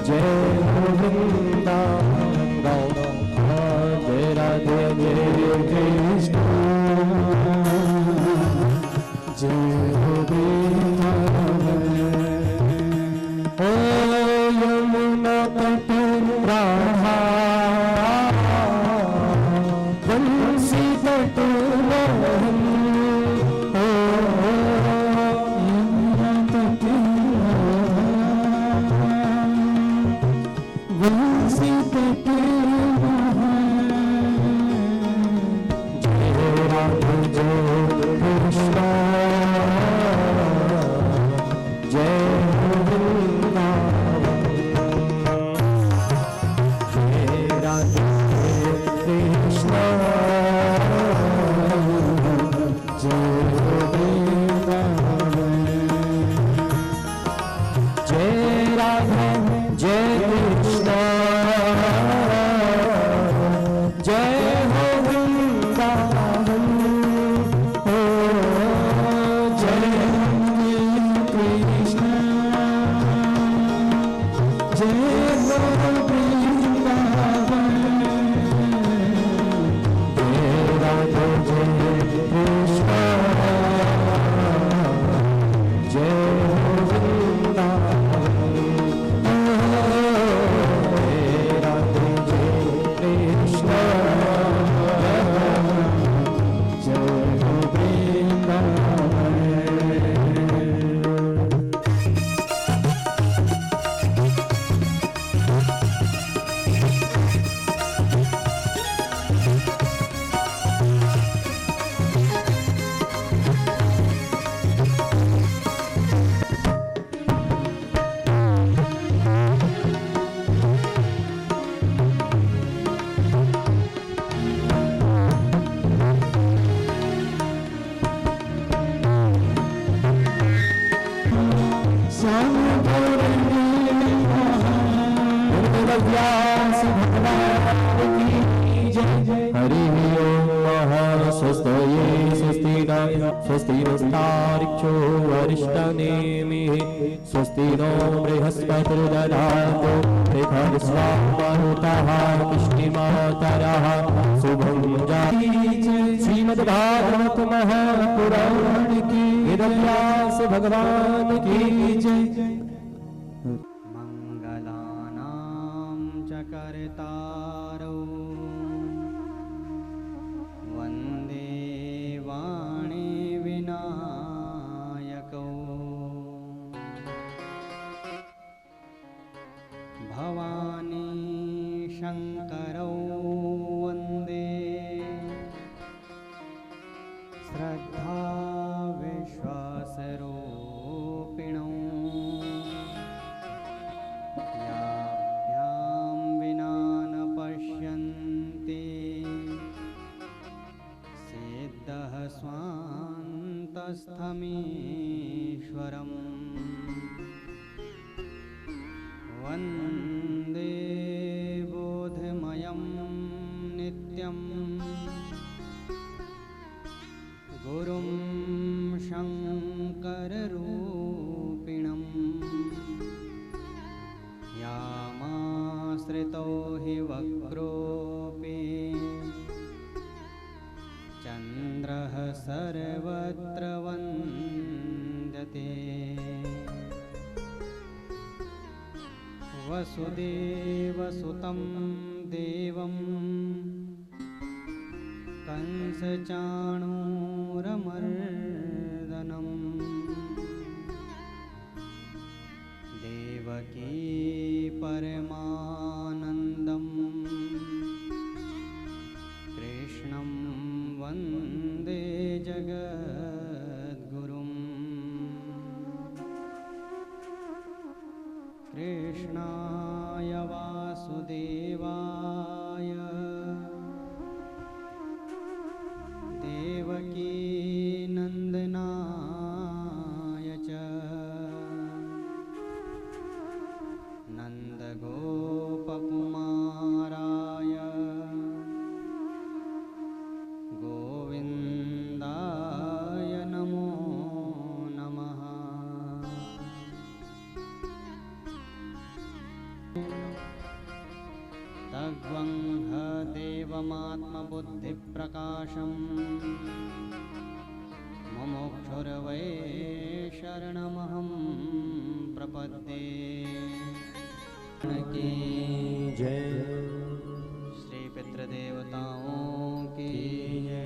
जय वृंदावन राधे राधे जय कृष्ण जय वृंदावन ओ यमुना तट राधा बंसी तट मोहन ओ यमुना तट बंसी तट जय राधा जय कृष्ण जय वृंदावन जय राधा कृष्ण जय वृंदावन जय राधा जय कृष्ण जय हो वृंदावन हो जय कृष्ण जय हो वृंदावन जय राधा जय कृष्ण जय हो वृंदावन जय राधा जय कृष्ण जय हो वृंदावन व्यास भगवान की जय हरि ओम स्वस्ति स्वस्ति स्वस्ति नस्तारिक्षो वरिष्ठनेमिः स्वस्ति नो बृहस्पतिर्दधातु पृथग्स्वामरुतः पुष्टिमातरः शुभं जाति श्रीमद्भागवत महापुराण की व्यास भगवान की जय कर्तारौ वन्दे वाणी विनायकौ भवानी शङ्करौ वन्दे श्रद्धा विश्वासरूपिणौ स्वान्तस्थमीश्वरम् वन्दे बोधमयं नित्यं गुरुं शङ्कररूपिणं यामाश्रितो हि वक्रोऽपि चन्द्रः सर्वत्र वन्द्यते वसुदेवसुतं देवं कंसचाणूरमर्दनं देवकी परमानन्दं कृष्णं वन्दे जगद्गुरुम् कृष्णाय वासुदेवाय देवकी नन्दनाय च नन्दगोपकुमाराय गोविन्दाय नमो नमः। तग्वं ह देवमात्मबुद्धिप्रकाशम् मुमुक्षुर्वै शरणमहं प्रपद्ये। की जय। श्री पितृदेवताओं की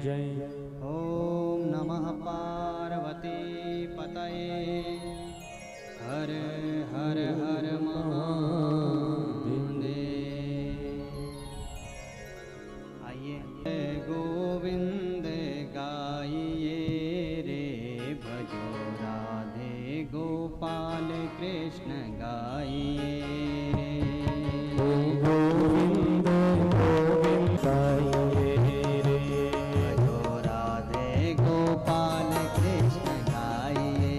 जय। ओम नमः पार्वती पतये। हर हर हर महादेव। आइए गोविंद गाइए रे, भजो राधे गोपाल कृष्ण गाइए। गोविंद गोविंद गाइए रे, भजो राधे गोपाल कृष्ण गाइए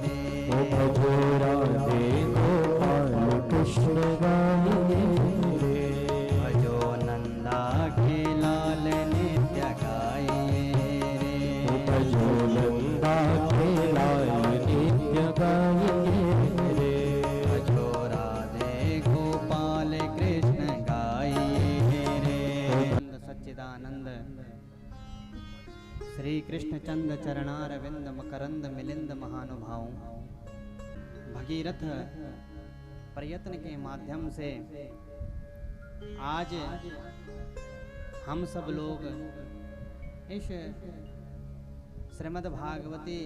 रे। भजो राधे गोपाल कृष्ण गाइए रे। भजो नंदा के लाल नित्य गाइए रे। भजो नंदा के लाल नित्य गाइए रे। भजो राधे गोपाल कृष्ण गाइए रे। सच्चिदानंद श्री कृष्ण चंद चरणारविंद मकरंद मिलिंद महानुभावों, भगीरथ प्रयत्न के माध्यम से आज हम सब लोग इस श्रीमद् भागवती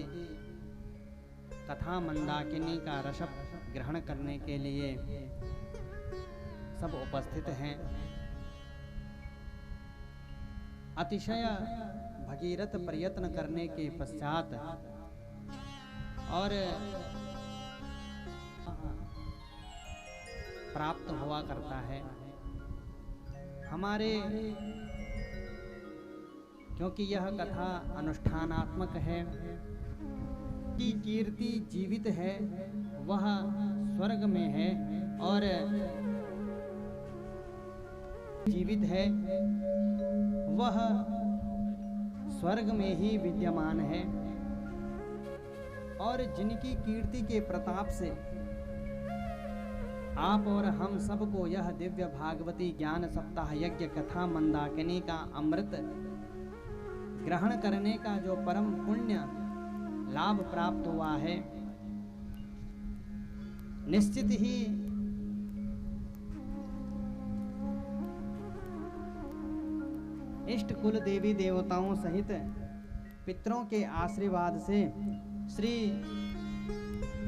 कथा मंदाकिनी का रसप ग्रहण करने के लिए सब उपस्थित हैं। अतिशय भगीरथ प्रयत्न करने के पश्चात और प्राप्त हुआ करता है हमारे, क्योंकि यह कथा अनुष्ठानात्मक है की कीर्ति जीवित है, वह स्वर्ग में है और जीवित है वह स्वर्ग में ही विद्यमान है। और जिनकी कीर्ति के प्रताप से आप और हम सबको यह दिव्य भागवती ज्ञान सप्ताह यज्ञ कथा मंदाकिनी का अमृत ग्रहण करने का जो परम पुण्य लाभ प्राप्त हुआ है, निश्चित ही इष्ट कुल देवी देवताओं सहित पितरों के आशीर्वाद से श्री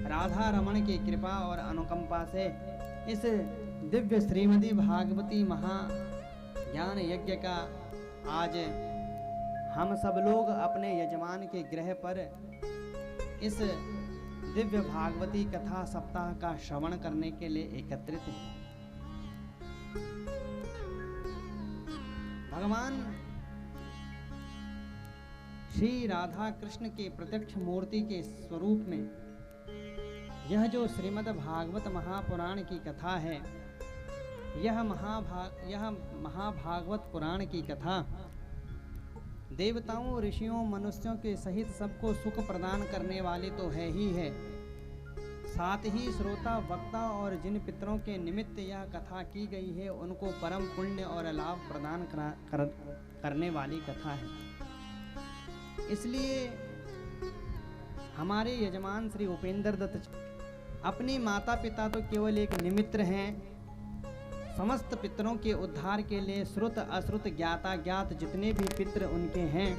राधा रमण की कृपा और अनुकंपा से इस दिव्य श्रीमद् भागवती महाज्ञान यज्ञ का आज हम सब लोग अपने यजमान के गृह पर इस दिव्य भागवती कथा सप्ताह का श्रवण करने के लिए एकत्रित हैं। भगवान श्री राधा कृष्ण के प्रत्यक्ष मूर्ति के स्वरूप में यह जो श्रीमद् भागवत महापुराण की कथा है, यह महाभागवत पुराण की कथा देवताओं ऋषियों मनुष्यों के सहित सबको सुख प्रदान करने वाली तो है ही है, साथ ही श्रोता वक्ता और जिन पितरों के निमित्त यह कथा की गई है उनको परम पुण्य और लाभ प्रदान करने वाली कथा है। इसलिए हमारे यजमान श्री उपेंद्र दत्त अपनी माता पिता तो केवल एक निमित्त हैं, समस्त पितरों के उद्धार के लिए श्रुत अश्रुत ज्ञाता ज्ञात जितने भी पितर उनके हैं,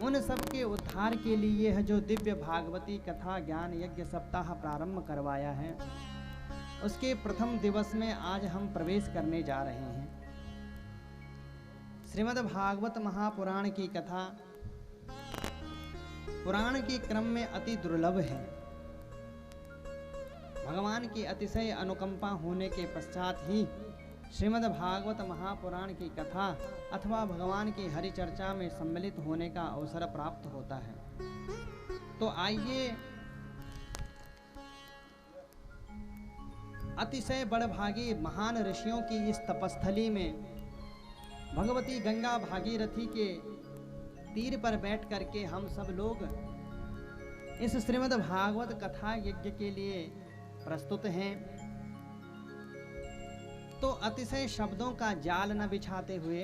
उन सब के उद्धार के लिए यह जो दिव्य भागवती कथा ज्ञान यज्ञ सप्ताह प्रारंभ करवाया है, उसके प्रथम दिवस में आज हम प्रवेश करने जा रहे हैं। श्रीमद् भागवत महापुराण की कथा पुराण के क्रम में अति दुर्लभ है। भगवान की अतिशय अनुकंपा होने के पश्चात ही श्रीमद् भागवत महापुराण की कथा अथवा भगवान की हरि चर्चा में सम्मिलित होने का अवसर प्राप्त होता है। तो आइए अतिशय बड़भागी महान ऋषियों की इस तपस्थली में भगवती गंगा भागीरथी के तीर पर बैठ करके हम सब लोग इस श्रीमद् भागवत कथा यज्ञ के लिए प्रस्तुत हैं। तो अतिशय शब्दों का जाल न बिछाते हुए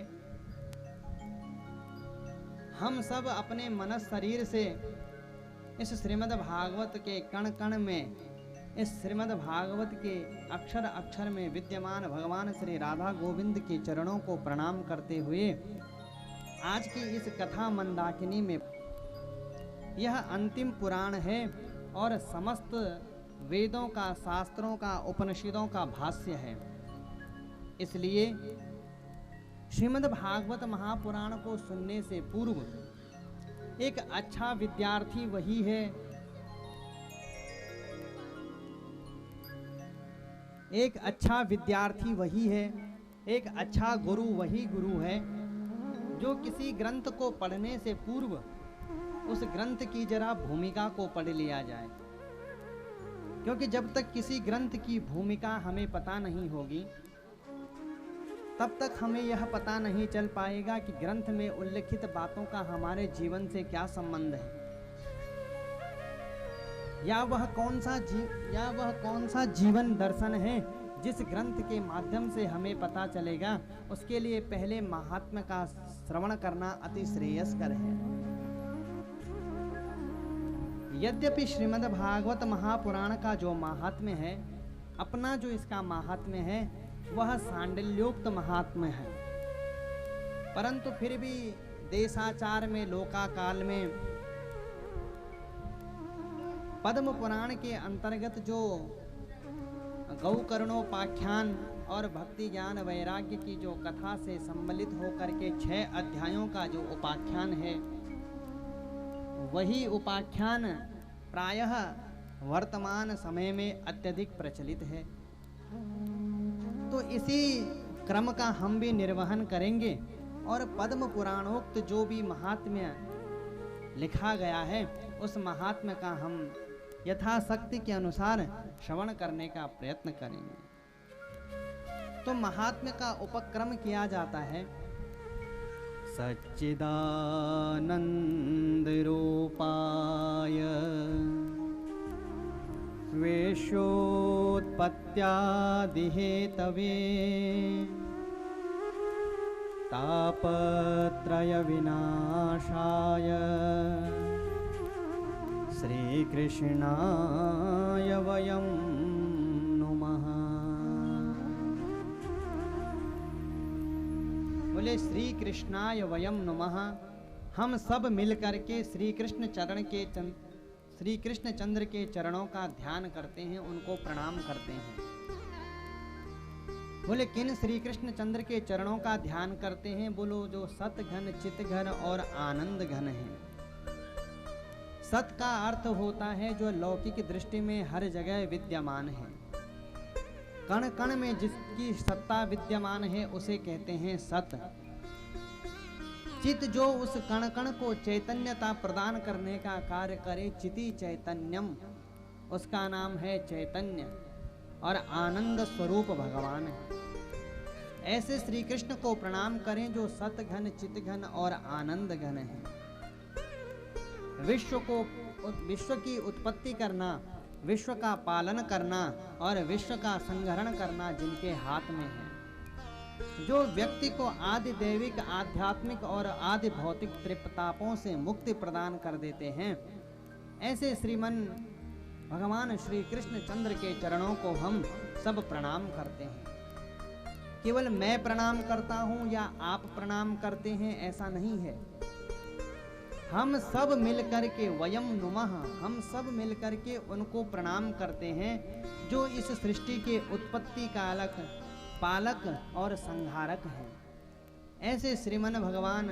हम सब अपने मन शरीर से इस श्रीमद् भागवत के कण कण में, इस श्रीमद् भागवत के अक्षर अक्षर में विद्यमान भगवान श्री राधा गोविंद के चरणों को प्रणाम करते हुए आज की इस कथा मंदाकिनी में, यह अंतिम पुराण है और समस्त वेदों का, शास्त्रों का, उपनिषदों का भाष्य है। इसलिए श्रीमद् भागवत महापुराण को सुनने से पूर्व एक अच्छा विद्यार्थी वही है, एक अच्छा विद्यार्थी वही है, एक अच्छा गुरु वही गुरु है जो किसी ग्रंथ को पढ़ने से पूर्व उस ग्रंथ की जरा भूमिका को पढ़ लिया जाए। क्योंकि जब तक किसी ग्रंथ की भूमिका हमें पता नहीं होगी तब तक हमें यह पता नहीं चल पाएगा कि ग्रंथ में उल्लिखित बातों का हमारे जीवन से क्या संबंध है, या वह कौन सा जीवन दर्शन है जिस ग्रंथ के माध्यम से हमें पता चलेगा। उसके लिए पहले महात्म्य का श्रवण करना अति श्रेयस्कर है। यद्यपि श्रीमद् भागवत महापुराण का जो महात्म्य है, अपना जो इसका महात्म्य है वह सांडिल्योक्त महात्म्य है, परंतु फिर भी देशाचार में, लोकाकाल में पद्म पुराण के अंतर्गत जो गौकर्णोपाख्यान और भक्ति ज्ञान वैराग्य की जो कथा से सम्मिलित होकर के 6 अध्यायों का जो उपाख्यान है, वही उपाख्यान प्रायः वर्तमान समय में अत्यधिक प्रचलित है। तो इसी क्रम का हम भी निर्वहन करेंगे और पद्म पुराणोक्त जो भी महात्म्य लिखा गया है उस महात्म्य का हम यथाशक्ति के अनुसार श्रवण करने का प्रयत्न करेंगे। तो महात्म्य का उपक्रम किया जाता है, सच्चिदानंद रूपाय स्वेशोत्पत्त्यादिहेतवे तापत्रय विनाशाय श्रीकृष्णाय वयं नुमः। बोले श्री कृष्णाय वयं नुमः। हम सब मिलकर के श्री कृष्ण चंद्र के चरणों का ध्यान करते हैं, उनको प्रणाम करते हैं। बोले किन श्री कृष्ण चंद्र के चरणों का ध्यान करते हैं? बोलो जो सत घन, चित घन और आनंद घन है। सत का अर्थ होता है जो लौकिक दृष्टि में हर जगह विद्यमान है, कण कण में जिसकी सत्ता विद्यमान है उसे कहते हैं सत। चित जो उस कण कण को चैतन्यता प्रदान करने का कार्य करे, चिति चैतन्यम, उसका नाम है चैतन्य। और आनंद स्वरूप भगवान है। ऐसे श्री कृष्ण को प्रणाम करें जो सत घन, चित घन और आनंद घन है। विश्व की उत्पत्ति करना, विश्व का पालन करना और विश्व का संहरण करना जिनके हाथ में है, जो व्यक्ति को आदि दैविक, आध्यात्मिक और आदि भौतिक त्रिपतापों से मुक्ति प्रदान कर देते हैं, ऐसे श्रीमन भगवान श्री कृष्ण चंद्र के चरणों को हम सब प्रणाम करते हैं। केवल मैं प्रणाम करता हूँ या आप प्रणाम करते हैं ऐसा नहीं है। हम सब मिलकर के वयम नुमः, हम सब मिलकर के उनको प्रणाम करते हैं जो इस सृष्टि के उत्पत्ति कालक, पालक और संहारक हैं। ऐसे श्रीमन भगवान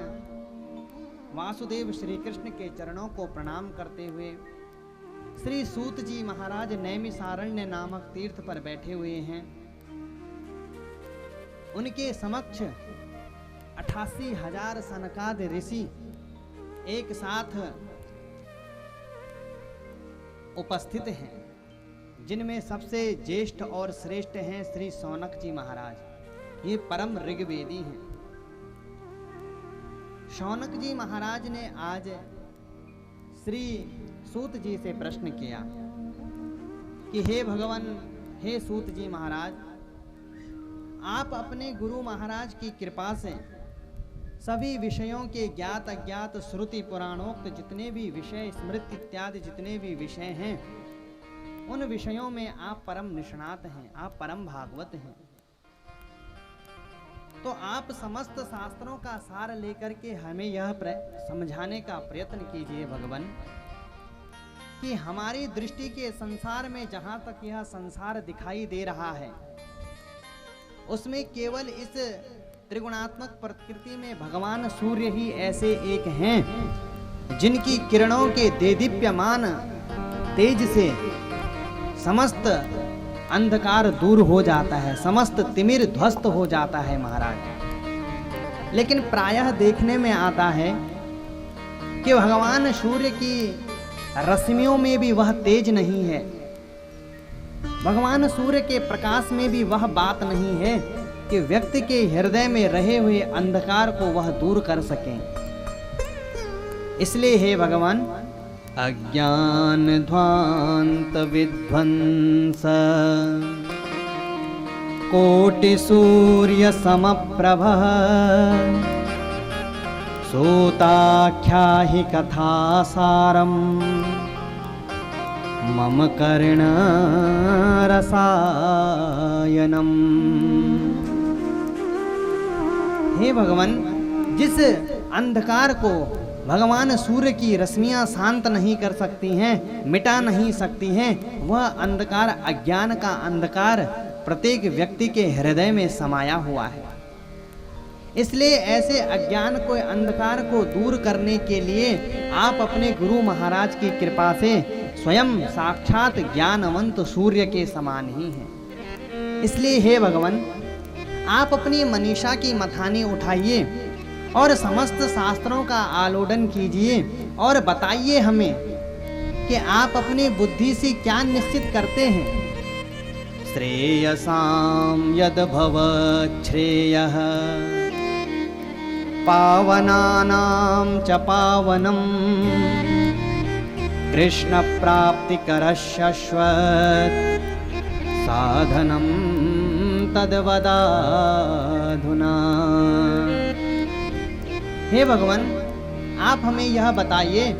वासुदेव श्री कृष्ण के चरणों को प्रणाम करते हुए श्री सूत जी महाराज नैमिषारण्य नामक तीर्थ पर बैठे हुए हैं। उनके समक्ष 88,000 सनकादि ऋषि एक साथ उपस्थित हैं, जिनमें सबसे ज्येष्ठ और श्रेष्ठ हैं श्री शौनक जी महाराज। ये परम ऋग्वेदी हैं। शौनक जी महाराज ने आज श्री सूत जी से प्रश्न किया कि हे भगवान, हे सूत जी महाराज, आप अपने गुरु महाराज की कृपा से सभी विषयों के ज्ञात अज्ञात श्रुति पुराणोक्त जितने भी विषय स्मृति इत्यादि जितने भी विषय हैं उन विषयों में आप परम निष्णात हैं, आप परम भागवत हैं। तो आप समस्त शास्त्रों का सार लेकर के हमें यह समझाने का प्रयत्न कीजिए भगवान कि हमारी दृष्टि के संसार में जहाँ तक यह संसार दिखाई दे रहा है उसमें केवल इस त्रिगुणात्मक प्रकृति में भगवान सूर्य ही ऐसे एक हैं जिनकी किरणों के देदीप्यमान तेज से समस्त अंधकार दूर हो जाता है, समस्त तिमिर ध्वस्त हो जाता है महाराज। लेकिन प्रायः देखने में आता है कि भगवान सूर्य की रश्मियों में भी वह तेज नहीं है, भगवान सूर्य के प्रकाश में भी वह बात नहीं है कि व्यक्ति के हृदय में रहे हुए अंधकार को वह दूर कर सकें। इसलिए हे भगवान, अज्ञान ध्वांत विध्वंस कोटि सूर्य समप्रभ सूताख्याहि कथासारम मम कर्ण रसायनम। हे भगवान, जिस अंधकार को भगवान सूर्य की रश्मियां शांत नहीं कर सकती हैं, मिटा नहीं सकती हैं, वह अंधकार अज्ञान का अंधकार प्रत्येक व्यक्ति के हृदय में समाया हुआ है। इसलिए ऐसे अज्ञान को अंधकार को दूर करने के लिए आप अपने गुरु महाराज की कृपा से स्वयं साक्षात ज्ञानवंत सूर्य के समान ही हैं। इसलिए हे भगवान, आप अपनी मनीषा की मथानी उठाइए और समस्त शास्त्रों का आलोडन कीजिए और बताइए हमें कि आप अपनी बुद्धि से क्या निश्चित करते हैं। श्रेयसाम यद भवत् श्रेयः पावनानां च पावनम् कृष्ण प्राप्ति करश्यश्वत् साधनं तद्वदाधुना। हे भगवान, आप हमें यह बताइए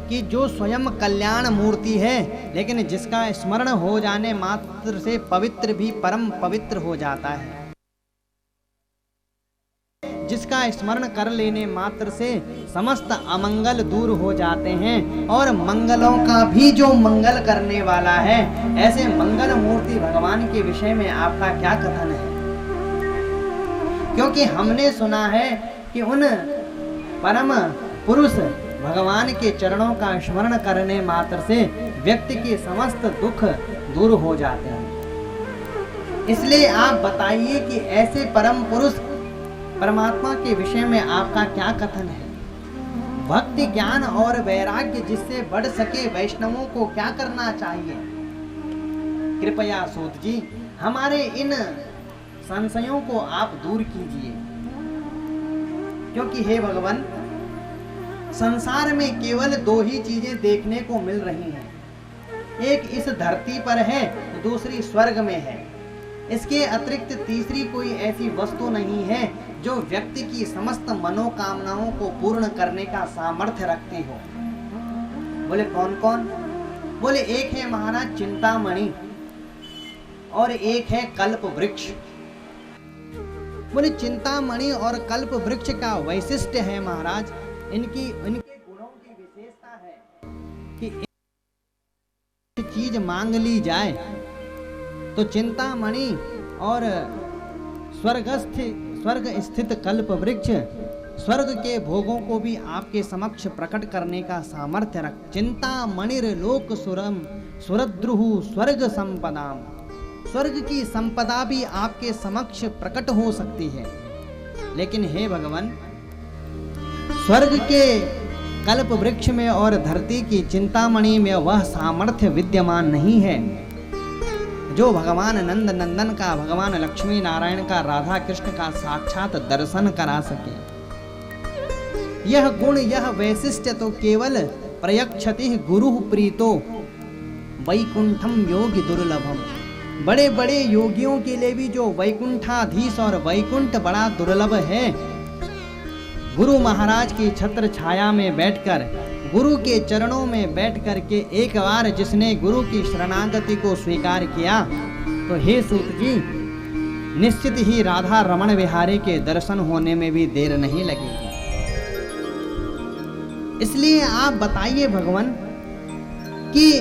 कि जो स्वयं कल्याण मूर्ति है लेकिन जिसका स्मरण हो जाने मात्र से पवित्र भी परम पवित्र हो जाता है, जिसका स्मरण कर लेने मात्र से समस्त अमंगल दूर हो जाते हैं और मंगलों का भी जो मंगल करने वाला है, ऐसे मंगल मूर्ति भगवान के विषय में आपका क्या कथन है। क्योंकि हमने सुना है कि उन परम पुरुष भगवान के चरणों का स्मरण करने मात्र से व्यक्ति के समस्त दुख दूर हो जाते हैं। इसलिए आप बताइए कि ऐसे परम पुरुष परमात्मा के विषय में आपका क्या कथन है। भक्ति ज्ञान और वैराग्य जिससे बढ़ सके वैष्णवों को क्या करना चाहिए। कृपया सूत जी हमारे इन संशयों को आप दूर कीजिए। क्योंकि हे भगवान, संसार में केवल दो ही चीजें देखने को मिल रही हैं, एक इस धरती पर है, दूसरी स्वर्ग में है। इसके अतिरिक्त तीसरी कोई ऐसी वस्तु नहीं है जो व्यक्ति की समस्त मनोकामनाओं को पूर्ण करने का सामर्थ्य रखती हो। बोले कौन कौन? बोले एक है महाराज चिंतामणि और एक है कल्प वृक्ष। बोले चिंतामणि और कल्प वृक्ष का वैशिष्ट्य है महाराज, इनके गुणों की विशेषता है कि एक चीज मांग ली जाए तो चिंतामणि और स्वर्ग स्थित कल्प वृक्ष स्वर्ग के भोगों को भी आपके समक्ष प्रकट करने का सामर्थ्य रख। चिंतामणिर लोक सुरम सुरद्रुहु स्वर्ग संपदाम, स्वर्ग की संपदा भी आपके समक्ष प्रकट हो सकती है। लेकिन हे भगवान, स्वर्ग के कल्प वृक्ष में और धरती की चिंतामणि में वह सामर्थ्य विद्यमान नहीं है जो भगवान नंद नंदन का, भगवान लक्ष्मी नारायण का, राधा कृष्ण का साक्षात दर्शन करा सके। यह गुण, यह वैशिष्ट्य तो केवल प्रयक्षति गुरु प्रीतो वैकुंठम योगी दुर्लभम। बड़े बड़े योगियों के लिए भी जो वैकुंठाधीश और वैकुंठ बड़ा दुर्लभ है, गुरु महाराज की छत्र छाया में बैठकर, गुरु के चरणों में बैठ कर के एक बार जिसने गुरु की शरणागति को स्वीकार किया, तो हे सूत जी, निश्चित ही राधा रमण विहारी के दर्शन होने में भी देर नहीं लगेगी। इसलिए आप बताइए भगवान कि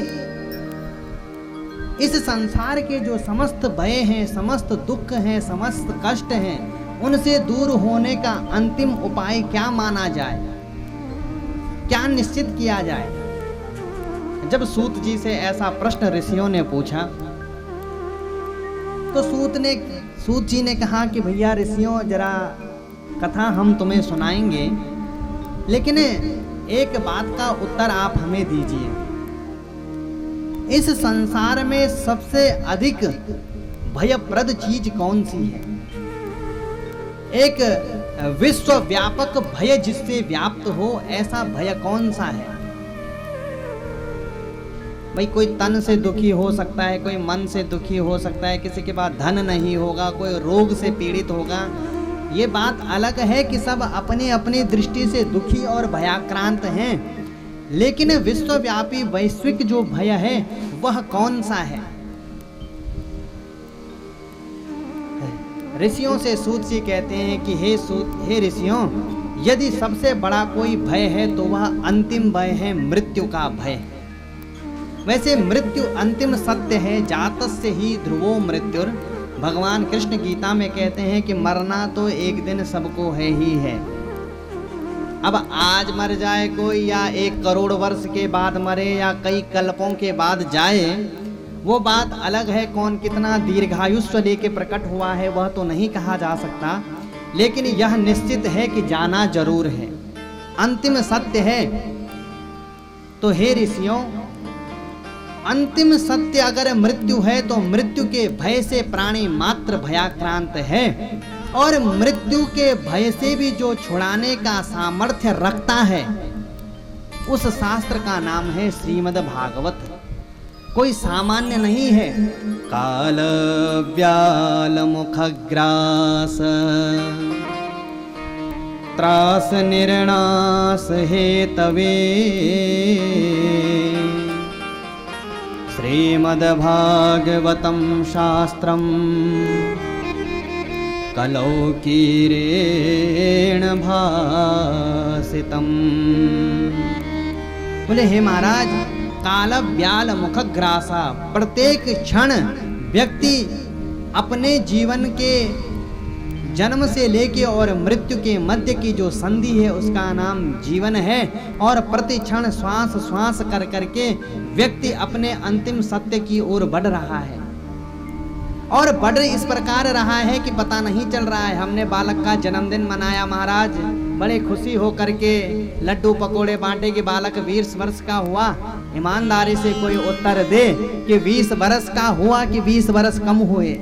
इस संसार के जो समस्त भय हैं, समस्त दुख हैं, समस्त कष्ट हैं, उनसे दूर होने का अंतिम उपाय क्या माना जाए, क्या निश्चित किया जाए। जब सूत जी से ऐसा प्रश्न ऋषियों ने पूछा, तो सूत जी ने कहा कि भैया ऋषियों, जरा कथा हम तुम्हें सुनाएंगे, लेकिन एक बात का उत्तर आप हमें दीजिए। इस संसार में सबसे अधिक भयप्रद चीज कौन सी है? एक विश्वव्यापक भय जिससे व्याप्त हो, ऐसा भय कौन सा है? भाई कोई तन से दुखी हो सकता है, कोई मन से दुखी हो सकता है, किसी के पास धन नहीं होगा, कोई रोग से पीड़ित होगा। ये बात अलग है कि सब अपनी अपनी दृष्टि से दुखी और भयाक्रांत हैं, लेकिन विश्वव्यापी वैश्विक जो भय है वह कौन सा है? ऋषियों से सूत जी कहते हैं कि हे ऋषियों, यदि सबसे बड़ा कोई भय है तो वह अंतिम भय है, मृत्यु का भय। वैसे मृत्यु अंतिम सत्य है, जातस्य ही ध्रुवो मृत्युर। भगवान कृष्ण गीता में कहते हैं कि मरना तो एक दिन सबको है ही है। अब आज मर जाए कोई, या 1 करोड़ वर्ष के बाद मरे, या कई कल्पों के बाद जाए, वो बात अलग है। कौन कितना दीर्घायुष्य लेके प्रकट हुआ है वह तो नहीं कहा जा सकता, लेकिन यह निश्चित है कि जाना जरूर है, अंतिम सत्य है। तो हे ऋषियों, अंतिम सत्य अगर मृत्यु है तो मृत्यु के भय से प्राणी मात्र भयाक्रांत है, और मृत्यु के भय से भी जो छुड़ाने का सामर्थ्य रखता है, उस शास्त्र का नाम है श्रीमद् भागवत। कोई सामान्य नहीं है। काल व्याल मुखग्रास त्रास निर्णास हेतवे श्रीमद्भागवतं शास्त्रं कलौकीरेण भासितम्। बोले हे महाराज, काल व्याल मुखग्रासा, प्रत्येक क्षण व्यक्ति अपने जीवन के जन्म से लेके और मृत्यु के मध्य की जो संधि है उसका नाम जीवन है, और प्रति क्षण श्वास श्वास कर करके व्यक्ति अपने अंतिम सत्य की ओर बढ़ रहा है, और बढ़ इस प्रकार रहा है कि पता नहीं चल रहा है। हमने बालक का जन्मदिन मनाया महाराज, बड़े खुशी हो करके लड्डू पकोड़े बांटे कि बालक 20 वर्ष का हुआ। ईमानदारी से कोई उत्तर दे कि 20 वर्ष का हुआ कि 20 वर्ष कम हुए।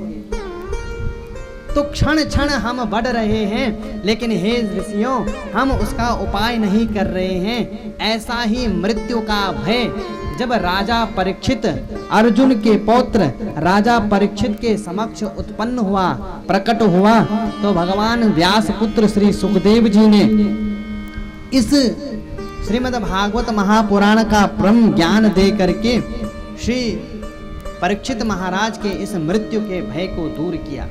तो क्षण क्षण हम बढ़ रहे हैं, लेकिन हे ऋषियों, हम उसका उपाय नहीं कर रहे हैं। ऐसा ही मृत्यु का भय जब राजा परीक्षित, अर्जुन के पौत्र राजा परीक्षित के समक्ष उत्पन्न हुआ, प्रकट हुआ, तो भगवान व्यास पुत्र श्री सुखदेव जी ने इस श्रीमद् भागवत महापुराण का परम ज्ञान दे करके श्री परीक्षित महाराज के इस मृत्यु के भय को दूर किया।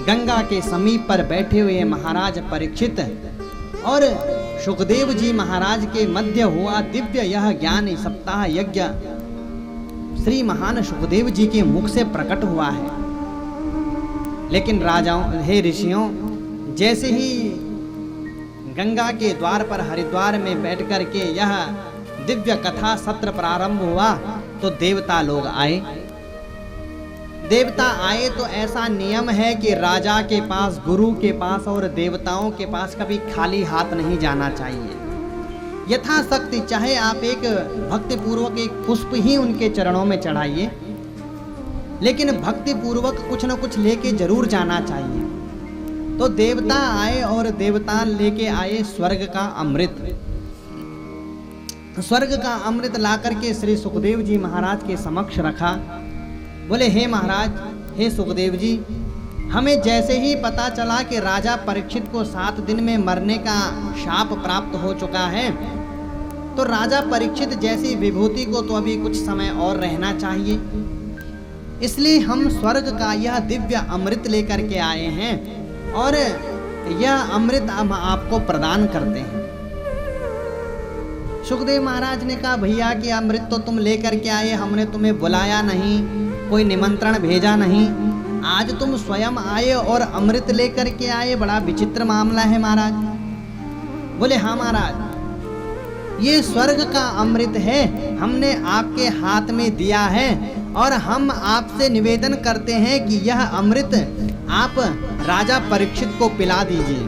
गंगा के समीप पर बैठे हुए महाराज परीक्षित और सुखदेव जी महाराज के मध्य हुआ दिव्य यह ज्ञान सप्ताह यज्ञ श्री महान सुखदेव जी के मुख से प्रकट हुआ है। लेकिन राजाओं, हे ऋषियों, जैसे ही गंगा के द्वार पर हरिद्वार में बैठ कर के यह दिव्य कथा सत्र प्रारंभ हुआ, तो देवता लोग आए। देवता आए तो ऐसा नियम है कि राजा के पास, गुरु के पास और देवताओं के पास कभी खाली हाथ नहीं जाना चाहिए। यथाशक्ति चाहे आप एक भक्ति पूर्वक एक पुष्प ही उनके चरणों में चढ़ाइए, लेकिन भक्ति पूर्वक कुछ न कुछ लेके जरूर जाना चाहिए। तो देवता आए और देवता लेके आए स्वर्ग का अमृत। स्वर्ग का अमृत ला करके श्री सुखदेव जी महाराज के समक्ष रखा। बोले हे महाराज, हे सुखदेव जी, हमें जैसे ही पता चला कि राजा परीक्षित को 7 दिन में मरने का शाप प्राप्त हो चुका है, तो राजा परीक्षित जैसी विभूति को तो अभी कुछ समय और रहना चाहिए, इसलिए हम स्वर्ग का यह दिव्य अमृत लेकर के आए हैं और यह अमृत हम आपको प्रदान करते हैं। सुखदेव महाराज ने कहा, भैया कि अमृत तो तुम लेकर के आए, हमने तुम्हें बुलाया नहीं, कोई निमंत्रण भेजा नहीं, आज तुम स्वयं आए और अमृत लेकर के आए, बड़ा विचित्र मामला है महाराज। बोले हाँ महाराज, ये स्वर्ग का अमृत है, हमने आपके हाथ में दिया है और हम आपसे निवेदन करते हैं कि यह अमृत आप राजा परीक्षित को पिला दीजिए।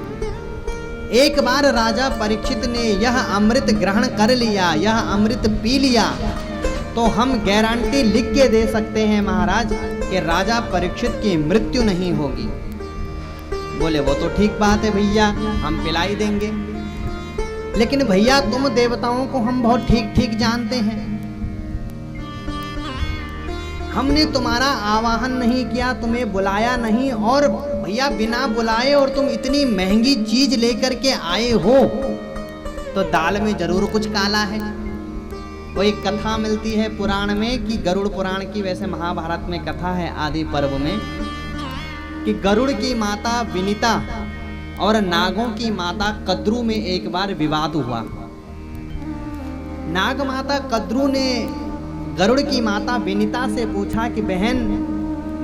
एक बार राजा परीक्षित ने यह अमृत ग्रहण कर लिया, यह अमृत पी लिया, तो हम गारंटी लिख के दे सकते हैं महाराज कि राजा परीक्षित की मृत्यु नहीं होगी। बोले वो तो ठीक बात है भैया, हम पिला ही देंगे, लेकिन भैया तुम देवताओं को हम बहुत ठीक ठीक जानते हैं, हमने तुम्हारा आवाहन नहीं किया, तुम्हें बुलाया नहीं, और भैया बिना बुलाए और तुम इतनी महंगी चीज लेकर के आए हो, तो दाल में जरूर कुछ काला है। वो एक कथा मिलती है पुराण में कि गरुड़ पुराण की, वैसे महाभारत में कथा है आदि पर्व में, कि गरुड़ की माता विनीता और नागों की माता कद्रू में एक बार विवाद हुआ। नाग माता कद्रू ने गरुड़ की माता विनीता से पूछा कि बहन,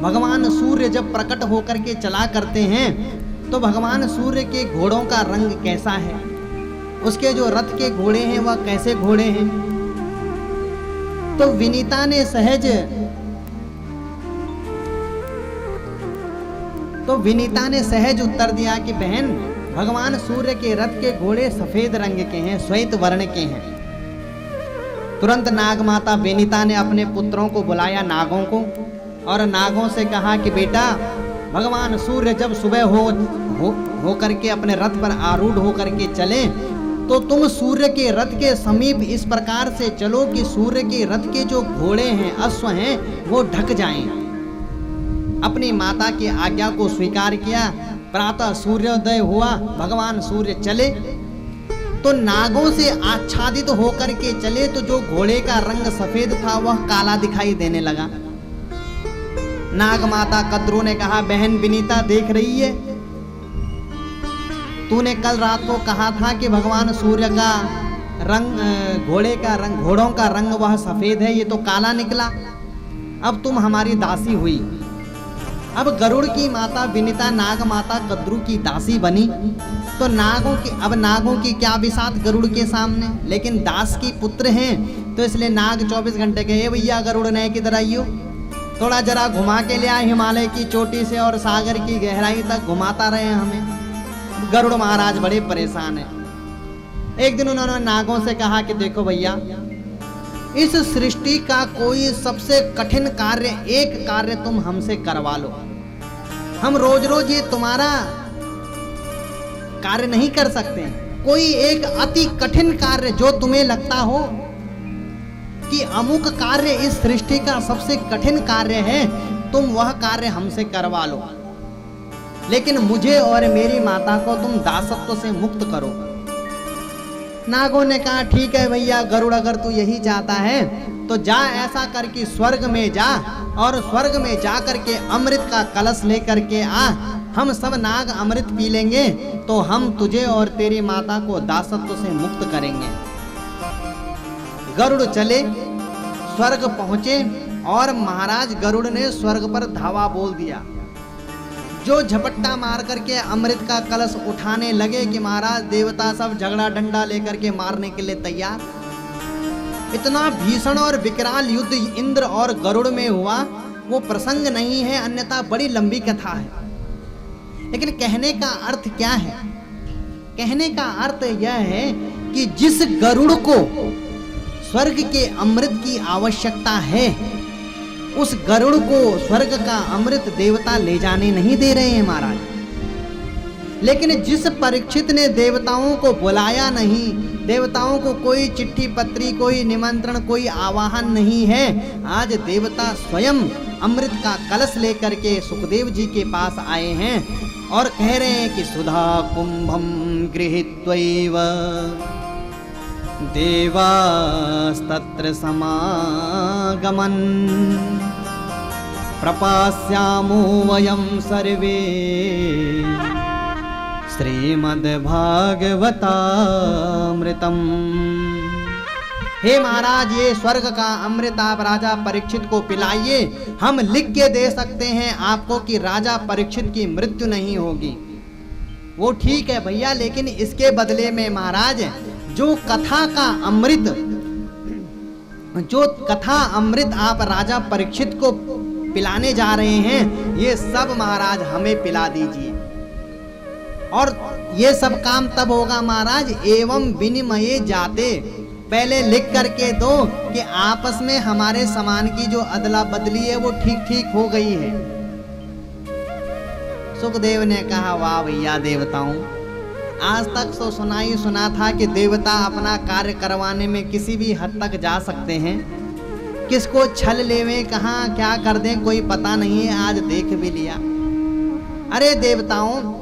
भगवान सूर्य जब प्रकट होकर के चला करते हैं तो भगवान सूर्य के घोड़ों का रंग कैसा है, उसके जो रथ के घोड़े हैं वह कैसे घोड़े हैं। तो विनीता ने सहज उत्तर दिया कि बहन, भगवान सूर्य के रथ के घोड़े सफेद रंग के हैं, श्वेत वर्ण के हैं। तुरंत नाग माता विनीता ने अपने पुत्रों को बुलाया, नागों को, और नागों से कहा कि बेटा, भगवान सूर्य जब सुबह हो करके अपने रथ पर आरूढ़ होकर के चले तो तुम सूर्य के रथ के समीप इस प्रकार से चलो कि सूर्य के रथ के जो घोड़े हैं, अश्व हैं, वो ढक जाएं। अपनी माता की आज्ञा को स्वीकार किया। प्रातः सूर्योदय हुआ, भगवान सूर्य चले तो नागों से आच्छादित होकर के चले, तो जो घोड़े का रंग सफेद था वह काला दिखाई देने लगा। नाग माता कद्रू ने कहा, बहन विनीता देख रही है, तूने कल रात को कहा था कि भगवान सूर्य का रंग, घोड़ों का रंग वह सफेद है, ये तो काला निकला, अब तुम हमारी दासी हुई। अब गरुड़ की माता विनीता नाग माता कद्रू की दासी बनी, तो नागों की क्या बिसात गरुड़ के सामने, लेकिन दास की पुत्र हैं तो इसलिए नाग 24 घंटे के, भैया गरुड़ ने किधर आइयो, थोड़ा जरा घुमा के ले आए, हिमालय की चोटी से और सागर की गहराई तक घुमाता रहे हमें। गरुड़ महाराज बड़े परेशान हैं। एक दिन उन्होंने नागों से कहा कि देखो भैया, इस सृष्टि का कोई सबसे कठिन कार्य, एक कार्य तुम हमसे करवा लो, हम रोज रोज ये तुम्हारा कार्य नहीं कर सकते। कोई एक अति कठिन कार्य जो तुम्हें लगता हो कि अमुक कार्य इस सृष्टि का सबसे कठिन कार्य है, तुम वह कार्य हमसे करवा लो, लेकिन मुझे और मेरी माता को तुम दासत्व से मुक्त करो। नागों ने कहा ठीक है भैया गरुड़, अगर तू यही चाहता है तो जा, ऐसा करके स्वर्ग में जा और स्वर्ग में जा करके अमृत का कलश लेकर के आ, हम सब नाग अमृत पी लेंगे तो हम तुझे और तेरी माता को दासत्व से मुक्त करेंगे। गरुड़ चले, स्वर्ग पहुंचे और महाराज गरुड़ ने स्वर्ग पर धावा बोल दिया। जो झपट्टा मार करके अमृत का कलश उठाने लगे कि महाराज देवता सब झगड़ा डंडा लेकर के मारने के लिए तैयार। इतना भीषण और विकराल युद्ध इंद्र और गरुड़ में हुआ, वो प्रसंग नहीं है, अन्यथा बड़ी लंबी कथा है। लेकिन कहने का अर्थ क्या है? कहने का अर्थ यह है कि जिस गरुड़ को स्वर्ग के अमृत की आवश्यकता है, उस गरुड़ को स्वर्ग का अमृत देवता ले जाने नहीं दे रहे हैं महाराज। लेकिन जिस परीक्षित ने देवताओं को बुलाया नहीं, देवताओं को कोई चिट्ठी पत्री, कोई निमंत्रण, कोई आवाहन नहीं है। आज देवता स्वयं अमृत का कलश लेकर के सुखदेव जी के पास आए हैं और कह रहे हैं कि सुधा कुंभम गृहीत्वैव देवास्तत्र समागमन् प्रपास्यामो वयं सर्वे श्रीमद्भागवतामृतम्। हे महाराज, ये स्वर्ग का अमृत आप राजा परीक्षित को पिलाइए। हम लिख के दे सकते हैं आपको कि राजा परीक्षित की मृत्यु नहीं होगी। वो ठीक है भैया, लेकिन इसके बदले में महाराज जो कथा अमृत आप राजा परीक्षित को पिलाने जा रहे हैं, ये सब महाराज हमें पिला दीजिए। और ये सब काम तब होगा महाराज एवं विनिमये जाते, पहले लिख करके दो कि आपस में हमारे सामान की जो अदला बदली है वो ठीक ठीक हो गई है। सुखदेव ने कहा, वाह भैया देवताओं, आज तक तो सुना था कि देवता अपना कार्य करवाने में किसी भी हद तक जा सकते हैं, किसको छल लेवे, कहाँ क्या कर दें कोई पता नहीं है। आज देख भी लिया। अरे देवताओं,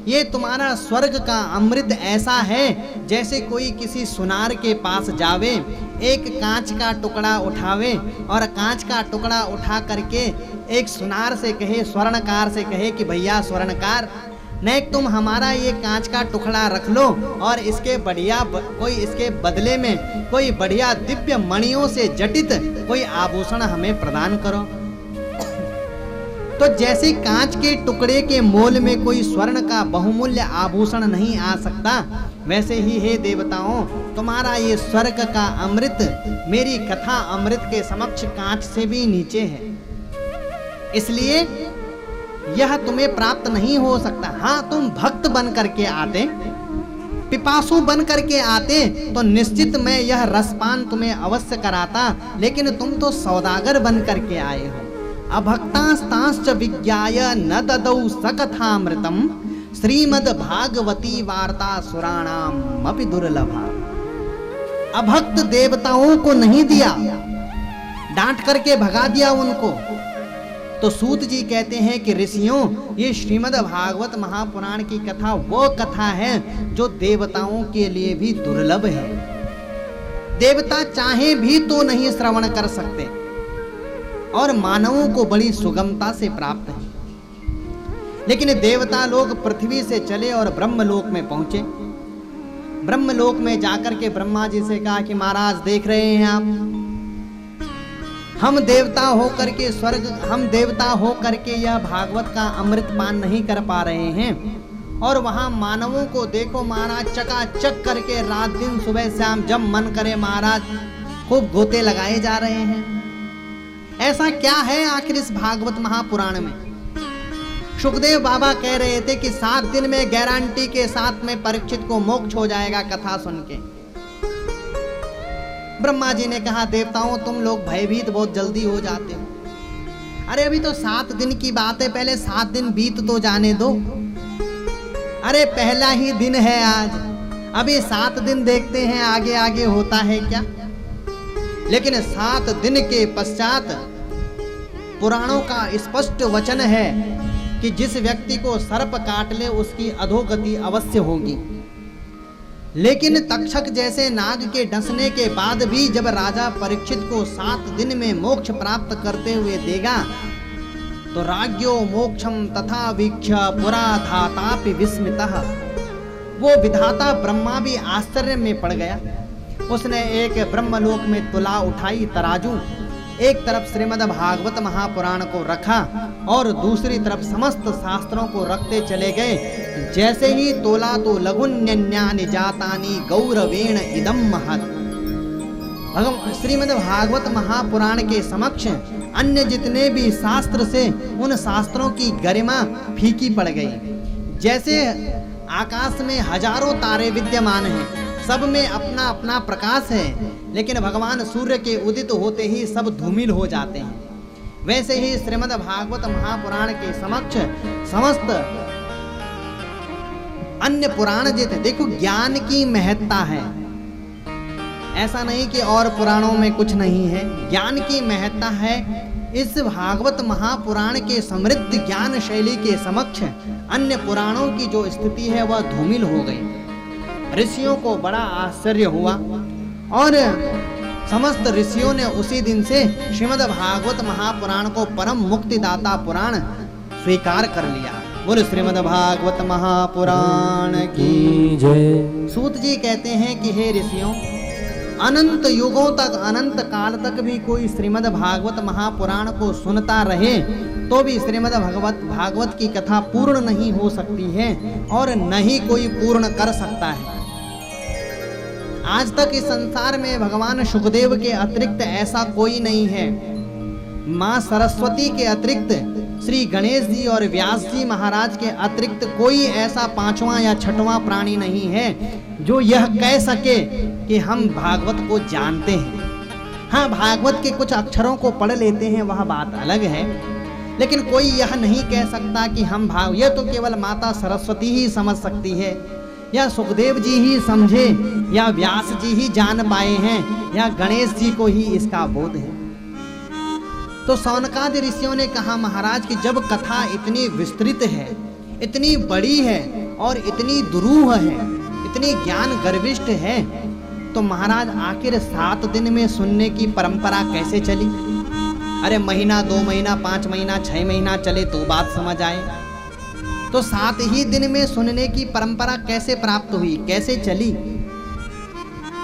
ये तुम्हारा स्वर्ग का अमृत ऐसा है जैसे कोई किसी सुनार के पास जावे, एक कांच का टुकड़ा उठावे और कांच का टुकड़ा उठा करके एक सुनार से कहे, स्वर्णकार से कहे कि भैया स्वर्णकार, नहीं तुम हमारा ये कांच का टुकड़ा रख लो और इसके बदले में कोई बढ़िया दिव्य मणियों से जटित कोई आभूषण हमें प्रदान करो। तो जैसे कांच के टुकड़े के मोल में कोई स्वर्ण का बहुमूल्य आभूषण नहीं आ सकता, वैसे ही हे देवताओं, तुम्हारा ये स्वर्ग का अमृत मेरी कथा अमृत के समक्ष कांच से भी नीचे है, इसलिए यह तुम्हें प्राप्त नहीं हो सकता। हाँ, तुम भक्त बन करके आते, पिपासु बन करके आते तो निश्चित मैं यह रसपान तुम्हें अवश्य कराता, लेकिन तुम तो सौदागर बन करके आए हो। अभक्तास्तांश्च विज्ञाय न ददौ सकथामृतम् श्रीमद् भागवती वार्ता सुराणाम अपि दुर्लभा। अभक्त देवताओं को नहीं दिया, डांट करके भगा दिया उनको। तो सूत जी कहते हैं कि ऋषियों, ये श्रीमद् भागवत महापुराण की कथा वो कथा है जो देवताओं के लिए भी दुर्लभ है। देवता चाहे भी तो नहीं श्रवण कर सकते और मानवों को बड़ी सुगमता से प्राप्त है। लेकिन देवता लोग पृथ्वी से चले और ब्रह्मलोक में पहुंचे। ब्रह्मलोक में जाकर के ब्रह्मा जी से कहा कि महाराज देख रहे हैं आप, हम देवता हो करके यह भागवत का अमृत पान नहीं कर पा रहे हैं और वहां मानवों को देखो महाराज चकाचक करके रात दिन सुबह शाम जब मन करे महाराज खूब गोते लगाए जा रहे हैं। ऐसा क्या है आखिर इस भागवत महापुराण में? सुखदेव बाबा कह रहे थे कि 7 दिन में गारंटी के साथ में परीक्षित को मोक्ष हो जाएगा कथा सुन के। ब्रह्मा जी ने कहा, देवताओं तुम लोग भयभीत बहुत जल्दी हो जाते हो। अरे अभी तो 7 दिन की बात है, पहले 7 दिन बीत तो जाने दो। अरे पहला ही दिन है आज, अभी 7 दिन देखते हैं आगे आगे होता है क्या। लेकिन 7 दिन के पश्चात पुराणों का स्पष्ट वचन है कि जिस व्यक्ति को सर्प काट ले उसकी अधोगति अवश्य होगी। लेकिन तक्षक जैसे नाग के डसने के बाद भी जब राजा परीक्षित को 7 दिन में मोक्ष प्राप्त करते हुए देगा तो राज्यो मोक्षम तथा वीक्ष्य पुरा धातापि विस्मितः, वो विधाता ब्रह्मा भी आश्चर्य में पड़ गया। उसने एक ब्रह्मलोक में तुला उठाई, तराजू, एक तरफ श्रीमद् भागवत महापुराण को रखा और दूसरी तरफ समस्त शास्त्रों को रखते चले गए। जैसे ही तोला तो लघुन्यन्यानि जातानि गौरवेण इदम महत्। श्रीमद् भागवत महापुराण के समक्ष अन्य जितने भी शास्त्र से उन शास्त्रों की गरिमा फीकी पड़ गई। जैसे आकाश में हजारों तारे विद्यमान हैं, सब में अपना अपना प्रकाश है, लेकिन भगवान सूर्य के उदित होते ही सब धूमिल हो जाते हैं। वैसे ही श्रीमद् भागवत महापुराण के समक्ष समस्त अन्य पुराण जित देखो ज्ञान की महत्ता है। ऐसा नहीं कि और पुराणों में कुछ नहीं है, ज्ञान की महत्ता है। इस भागवत महापुराण के समृद्ध ज्ञान शैली के समक्ष अन्य पुराणों की जो स्थिति है वह धूमिल हो गई। ऋषियों को बड़ा आश्चर्य हुआ और समस्त ऋषियों ने उसी दिन से श्रीमद् भागवत महापुराण को परम मुक्तिदाता पुराण स्वीकार कर लिया। बोल श्रीमद् भागवत महापुराण की जय। सूत जी कहते हैं कि हे ऋषियों, अनंत युगों तक, अनंत काल तक भी कोई श्रीमद् भागवत महापुराण को सुनता रहे तो भी श्रीमद् भागवत की कथा पूर्ण नहीं हो सकती है और न ही कोई पूर्ण कर सकता है। आज तक इस संसार में भगवान शुकदेव के अतिरिक्त ऐसा कोई नहीं है। माँ सरस्वती के अतिरिक्त, श्री गणेश जी और व्यास जी महाराज के अतिरिक्त कोई ऐसा पांचवा या छठवां प्राणी नहीं है जो यह कह सके कि हम भागवत को जानते हैं। हाँ, भागवत के कुछ अक्षरों को पढ़ लेते हैं, वह बात अलग है, लेकिन कोई यह नहीं कह सकता कि हम यह तो केवल माता सरस्वती ही समझ सकती है, या सुखदेव जी ही समझे, या व्यास जी ही जान पाए हैं, या गणेश जी को ही इसका बोध है। तो सौनकादि ऋषियों ने कहा, महाराज कि जब कथा इतनी विस्तृत है, इतनी बड़ी है और इतनी दुरूह है, इतनी ज्ञान गर्विष्ठ है, तो महाराज आखिर 7 दिन में सुनने की परंपरा कैसे चली? अरे महीना, 2 महीना, 5 महीना, 6 महीना चले तो बात समझ आए, तो 7 ही दिन में सुनने की परंपरा कैसे प्राप्त हुई, कैसे चली?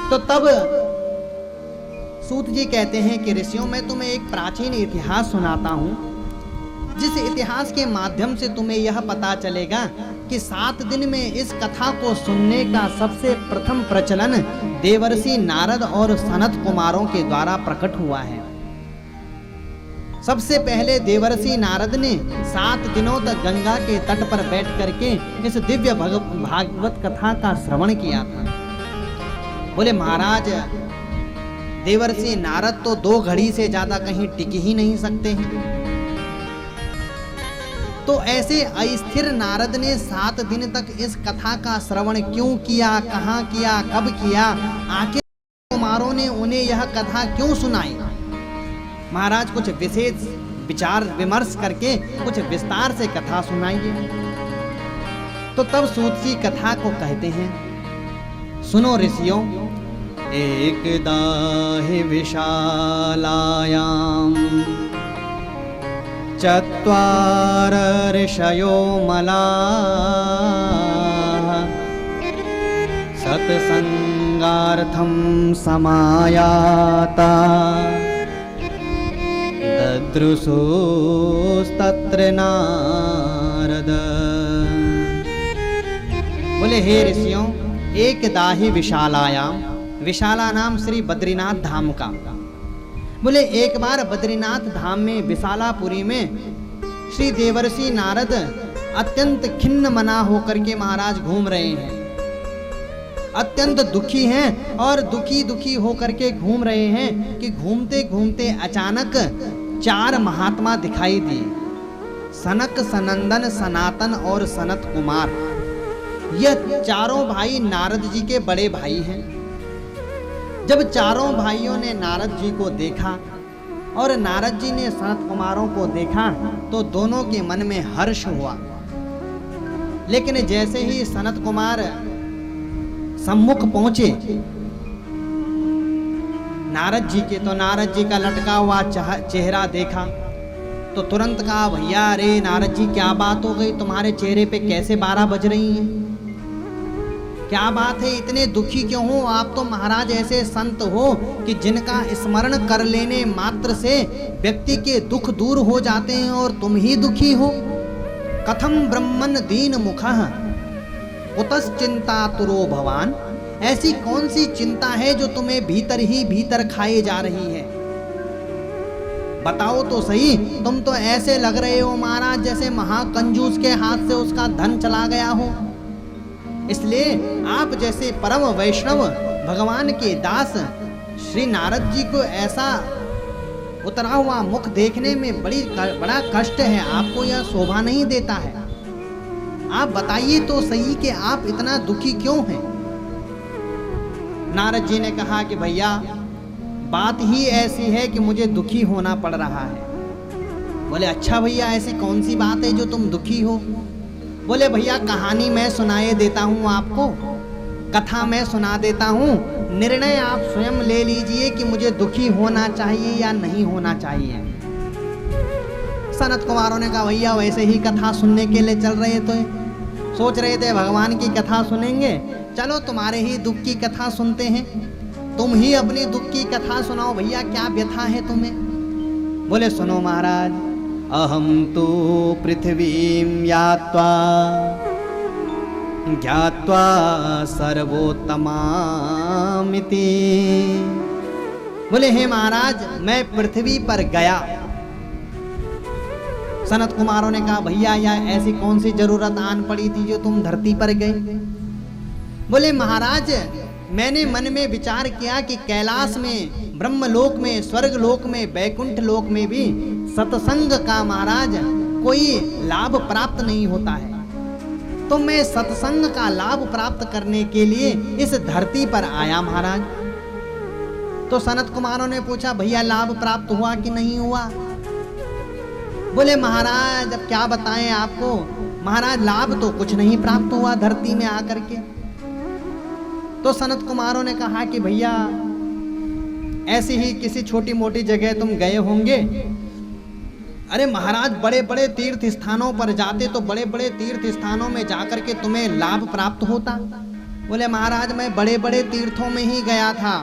तो तब सूत जी कहते हैं कि ऋषियों, मैं तुम्हें एक प्राचीन इतिहास सुनाता हूँ, जिस इतिहास के माध्यम से तुम्हें यह पता चलेगा कि 7 दिन में इस कथा को सुनने का सबसे प्रथम प्रचलन देवर्षि नारद और सनत कुमारों के द्वारा प्रकट हुआ है। सबसे पहले देवर्षि नारद ने 7 दिनों तक गंगा के तट पर बैठ करके इस दिव्य भागवत कथा का श्रवण किया था। बोले महाराज, देवर्षि नारद तो 2 घड़ी से ज्यादा कहीं टिक ही नहीं सकते हैं। तो ऐसे अस्थिर नारद ने 7 दिन तक इस कथा का श्रवण क्यों किया, कहाँ किया, कब किया, आखिर कुमारों ने उन्हें यह कथा क्यों सुनाई? महाराज कुछ विशेष विचार विमर्श करके कुछ विस्तार से कथा सुनाइए। तो तब सूत जी कथा को कहते हैं, सुनो ऋषियों, एकदा हि विशालायां 4 ऋषयो मलाः सत्संगार्थं समायाता ददृशोस्तत्र नारद। बोले हे ऋषियों, एकदा हि विशालायाम, विशाला नाम श्री बद्रीनाथ धाम का। बोले एक बार बद्रीनाथ धाम में विशालापुरी में श्री देवर्षि नारद अत्यंत खिन्न मना होकर के महाराज घूम रहे हैं, अत्यंत दुखी हैं और दुखी होकर के घूम रहे हैं कि घूमते घूमते अचानक 4 महात्मा दिखाई दिए, सनक, सनंदन, सनातन और सनत कुमार। यह चारों भाई नारद जी के बड़े भाई हैं। जब चारों भाइयों ने नारद जी को देखा और नारद जी ने सनत कुमारों को देखा तो दोनों के मन में हर्ष हुआ। लेकिन जैसे ही सनत कुमार सम्मुख पहुंचे नारद जी के, तो नारद जी का लटका हुआ चेहरा देखा तो तुरंत कहा, भैया अरे नारद जी क्या बात हो गई, तुम्हारे चेहरे पे कैसे 12 बज रही हैं? क्या बात है, इतने दुखी क्यों हो? आप तो महाराज ऐसे संत हो कि जिनका स्मरण कर लेने मात्र से व्यक्ति के दुख दूर हो जाते हैं और तुम ही दुखी हो। कथम ब्रह्मन दीन मुखः कुतश्चिंतातुरो भवान, ऐसी कौन सी चिंता है जो तुम्हें भीतर ही भीतर खाए जा रही है? बताओ तो सही। तुम तो ऐसे लग रहे हो महाराज जैसे महाकंजूस के हाथ से उसका धन चला गया हो। इसलिए आप जैसे परम वैष्णव भगवान के दास श्री नारद जी को ऐसा उतरा हुआ मुख देखने में बड़ा कष्ट है, आपको यह शोभा नहीं देता है। आप बताइए तो सही कि आप इतना दुखी क्यों हैं? नारद जी ने कहा कि भैया बात ही ऐसी है कि मुझे दुखी होना पड़ रहा है। बोले अच्छा भैया, ऐसी कौन सी बात है जो तुम दुखी हो? बोले भैया कहानी मैं सुनाए देता हूँ आपको, कथा मैं सुना देता हूँ, निर्णय आप स्वयं ले लीजिए कि मुझे दुखी होना चाहिए या नहीं होना चाहिए। सनत कुमारों ने कहा भैया वैसे ही कथा सुनने के लिए चल रहे थे, सोच रहे थे भगवान की कथा सुनेंगे, चलो तुम्हारे ही दुख की कथा सुनते हैं, तुम ही अपनी दुख की कथा सुनाओ भैया, क्या व्यथा है तुम्हें? बोले सुनो महाराज, अहम तो पृथ्वीं यात्वा ज्ञात्वा सर्वोत्तमामिति। बोले हे महाराज मैं पृथ्वी पर गया। सनत कुमारों ने कहा भैया या ऐसी कौन सी जरूरत आन पड़ी थी जो तुम धरती पर गए? बोले महाराज मैंने मन में विचार किया कि कैलाश में, ब्रह्मलोक में, स्वर्ग लोक में, बैकुंठ लोक में भी सत्संग का महाराज कोई लाभ प्राप्त नहीं होता है, तो मैं सत्संग का लाभ प्राप्त करने के लिए इस धरती पर आया महाराज। तो सनत कुमारों ने पूछा भैया लाभ प्राप्त हुआ कि नहीं हुआ? बोले महाराज अब क्या बताएं आपको, महाराज लाभ तो कुछ नहीं प्राप्त हुआ धरती में आकर के। तो सनत कुमारों ने कहा कि भैया ऐसी ही किसी छोटी मोटी जगह तुम गए होंगे। अरे महाराज बड़े बड़े तीर्थ स्थानों पर जाते तो बड़े बड़े तीर्थ स्थानों में जाकर के तुम्हें लाभ प्राप्त होता। बोले महाराज मैं बड़े बड़े तीर्थों में ही गया था।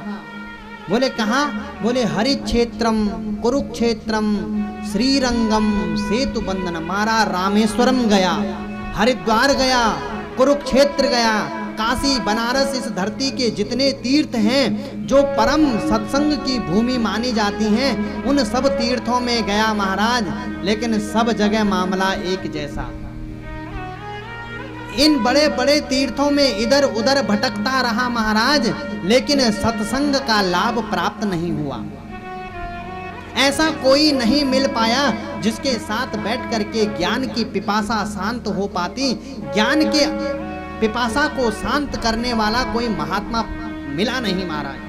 बोले कहाँ? बोले हरिक्षेत्रम, कुरुक्षेत्रम, श्रीरंगम, सेतु बंधन, मारा रामेश्वरम गया, हरिद्वार गया, कुरुक्षेत्र गया, काशी, बनारस, इस धरती के जितने तीर्थ हैं जो परम सत्संग की भूमि मानी जाती हैं उन सब तीर्थों में गया महाराज, लेकिन सब जगह मामला एक जैसा। इन बड़े बड़े तीर्थों में इधर उधर भटकता रहा महाराज, लेकिन सत्संग का लाभ प्राप्त नहीं हुआ। ऐसा कोई नहीं मिल पाया जिसके साथ बैठ करके ज्ञान की पिपासा शांत हो पाती। ज्ञान के पिपासा को शांत करने वाला कोई महात्मा मिला नहीं महाराज।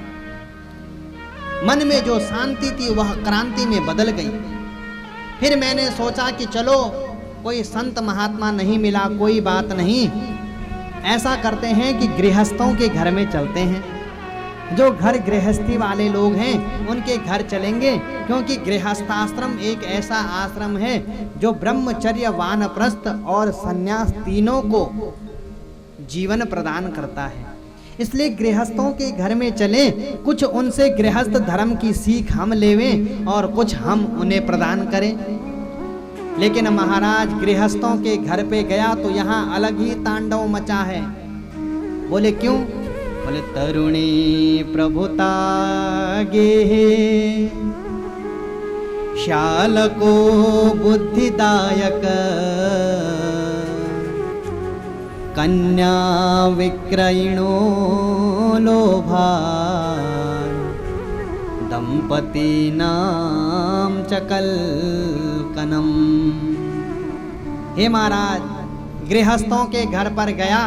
मन में जो शांति थी वह क्रांति में बदल गई। फिर मैंने सोचा कि चलो कोई संत महात्मा नहीं मिला, कोई बात नहीं, ऐसा करते हैं कि गृहस्थों के घर में चलते हैं। जो घर गृहस्थी वाले लोग हैं उनके घर चलेंगे, क्योंकि गृहस्थाश्रम एक ऐसा आश्रम है जो ब्रह्मचर्य, वानप्रस्थ और संन्यास तीनों को जीवन प्रदान करता है। इसलिए गृहस्थों के घर में चलें, कुछ उनसे गृहस्थ धर्म की सीख हम लेवें और कुछ हम उन्हें प्रदान करें। लेकिन महाराज गृहस्थों के घर पे गया तो यहाँ अलग ही तांडव मचा है। बोले क्यों? बोले तरुणी प्रभुता गे शालको बुद्धिदायक कन्या विक्रयिणो लोभा दंपति नाम चकलकनम। हे महाराज गृहस्थों के घर पर गया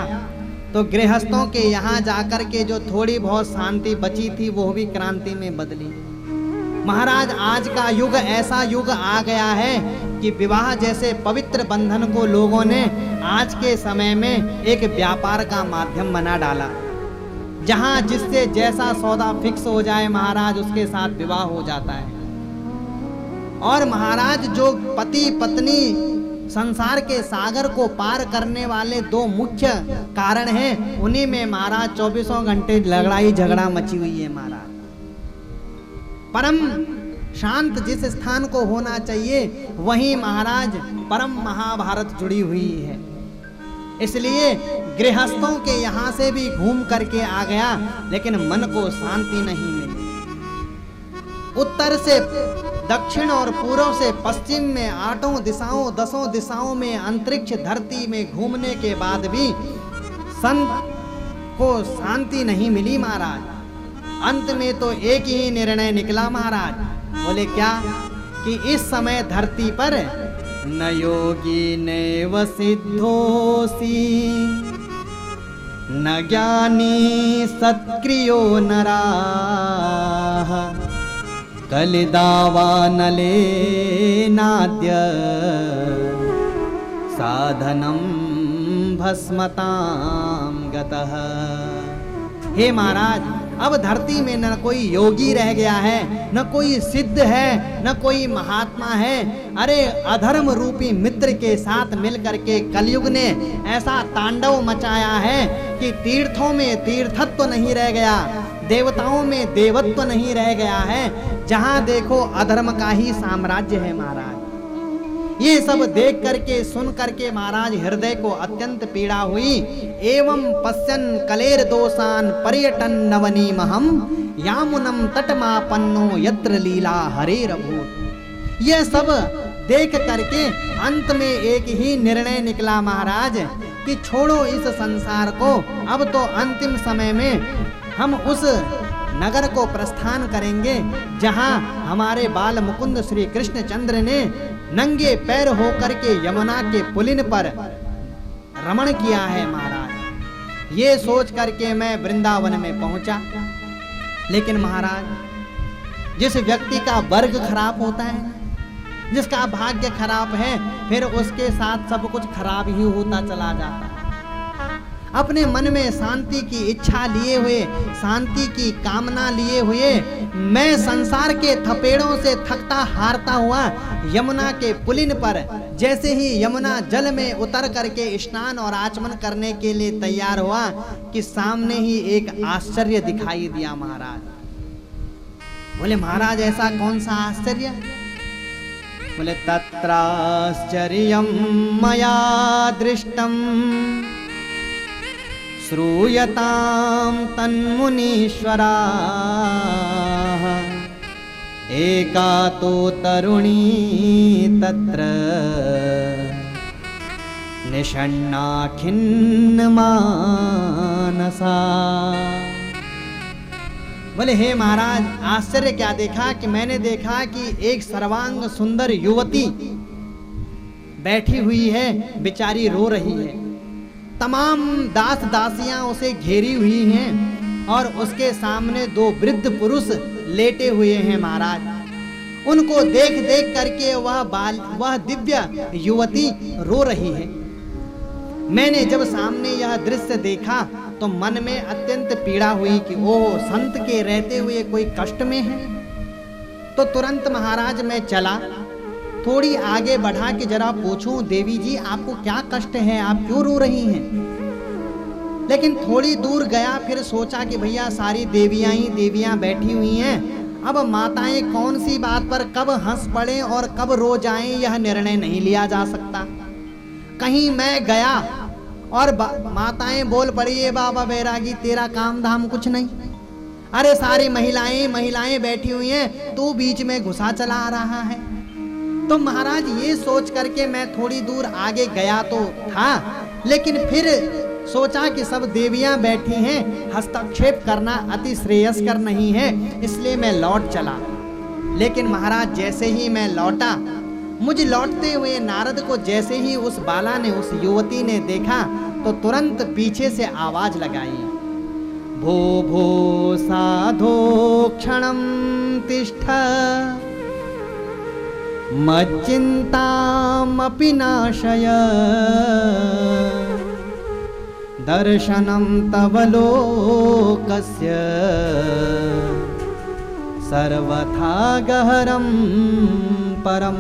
तो गृहस्थों के यहाँ जाकर के जो थोड़ी बहुत शांति बची थी वो भी क्रांति में बदली। महाराज आज का युग ऐसा युग आ गया है कि विवाह जैसे पवित्र बंधन को लोगों ने आज के समय में एक व्यापार का माध्यम बना डाला, जहां जिससे जैसा सौदा फिक्स हो जाए महाराज उसके साथ विवाह हो जाता है। और महाराज जो पति पत्नी संसार के सागर को पार करने वाले दो मुख्य कारण हैं, उन्हीं में महाराज 24 घंटे लड़ाई झगड़ा मची हुई है महाराज। परम शांत जिस स्थान को होना चाहिए वहीं महाराज परम महाभारत जुड़ी हुई है। इसलिए गृहस्थों के यहाँ से भी घूम करके आ गया, लेकिन मन को शांति नहीं मिली। उत्तर से दक्षिण और पूर्व से पश्चिम में 8 दिशाओं 10 दिशाओं में अंतरिक्ष धरती में घूमने के बाद भी संत को शांति नहीं मिली महाराज। अंत में तो एक ही निर्णय निकला महाराज। बोले क्या? कि इस समय धरती पर न योगी नैव सिद्धोसी न ज्ञानी सत्क्रियो नराः कलिदावा नले नाद्य साधनम भस्मताम गतः। हे महाराज, अब धरती में न कोई योगी रह गया है, न कोई सिद्ध है, न कोई महात्मा है। अरे अधर्म रूपी मित्र के साथ मिलकर के कलयुग ने ऐसा तांडव मचाया है कि तीर्थों में तीर्थत्व नहीं रह गया, देवताओं में देवत्व नहीं रह गया है। जहां देखो अधर्म का ही साम्राज्य है महाराज। ये सब देख करके सुन करके महाराज हृदय को अत्यंत पीड़ा हुई। एवं पश्यन कलेर दोषान पर्यटन नवनीमहम यामुनम तटमापन्नो यत्र लीला हरेरभूत। यह सब देख करके अंत में एक ही निर्णय निकला महाराज कि छोड़ो इस संसार को। अब तो अंतिम समय में हम उस नगर को प्रस्थान करेंगे जहां हमारे बाल मुकुंद श्री कृष्णचंद्र ने नंगे पैर होकर के यमुना के पुलिन पर रमण किया है महाराज। ये सोच करके मैं वृंदावन में पहुंचा। लेकिन महाराज, जिस व्यक्ति का वर्ग खराब होता है, जिसका भाग्य खराब है, फिर उसके साथ सब कुछ खराब ही होता चला जाता है। अपने मन में शांति की इच्छा लिए हुए, शांति की कामना लिए हुए, मैं संसार के थपेड़ों से थकता हारता हुआ यमुना के पुलिन पर जैसे ही यमुना जल में उतर करके स्नान और आचमन करने के लिए तैयार हुआ कि सामने ही एक आश्चर्य दिखाई दिया महाराज। बोले महाराज, ऐसा कौन सा आश्चर्य? बोले तत्राश्चर्यं मया दृष्टम श्रूयतां तन्मुनीश्वराः एका तो तरुणी तत्र निषण्णा खिन्नमानसा। बोले हे महाराज, आश्चर्य क्या देखा कि मैंने देखा कि एक सर्वांग सुंदर युवती बैठी हुई है, बेचारी रो रही है। तमाम दास दासियां उसे घेरी हुई हैं और उसके सामने दो वृद्ध पुरुष लेटे हुए हैं महाराज। उनको देख देख करके वह दिव्य युवती रो रही है। मैंने जब सामने यह दृश्य देखा तो मन में अत्यंत पीड़ा हुई कि ओह, संत के रहते हुए कोई कष्ट में है। तो तुरंत महाराज मैं चला, थोड़ी आगे बढ़ा के जरा पूछूं, देवी जी आपको क्या कष्ट है, आप क्यों रो रही हैं? लेकिन थोड़ी दूर गया, फिर सोचा कि भैया सारी देवियां ही देवियां बैठी हुई हैं। अब माताएं कौन सी बात पर कब हंस पड़े और कब रो जाएं, यह निर्णय नहीं लिया जा सकता। कहीं मैं गया और माताएं बोल पड़ी, ये बाबा बैरागी तेरा काम धाम कुछ नहीं, अरे सारी महिलाएं बैठी हुई हैं, तू बीच में घुसा चला आ रहा है। तो महाराज ये सोच करके मैं थोड़ी दूर आगे गया तो था, लेकिन फिर सोचा कि सब देवियां बैठी हैं, हस्तक्षेप करना अति श्रेयस्कर नहीं है, इसलिए मैं लौट चला। लेकिन महाराज जैसे ही मैं लौटा, मुझे लौटते हुए नारद को जैसे ही उस बाला ने, उस युवती ने देखा तो तुरंत पीछे से आवाज लगाई, भो भो साधो क्षणं तिष्ठ मच्चिन्तामपि नाशय दर्शनं तव लोकस्य सर्वथा गहरं परम।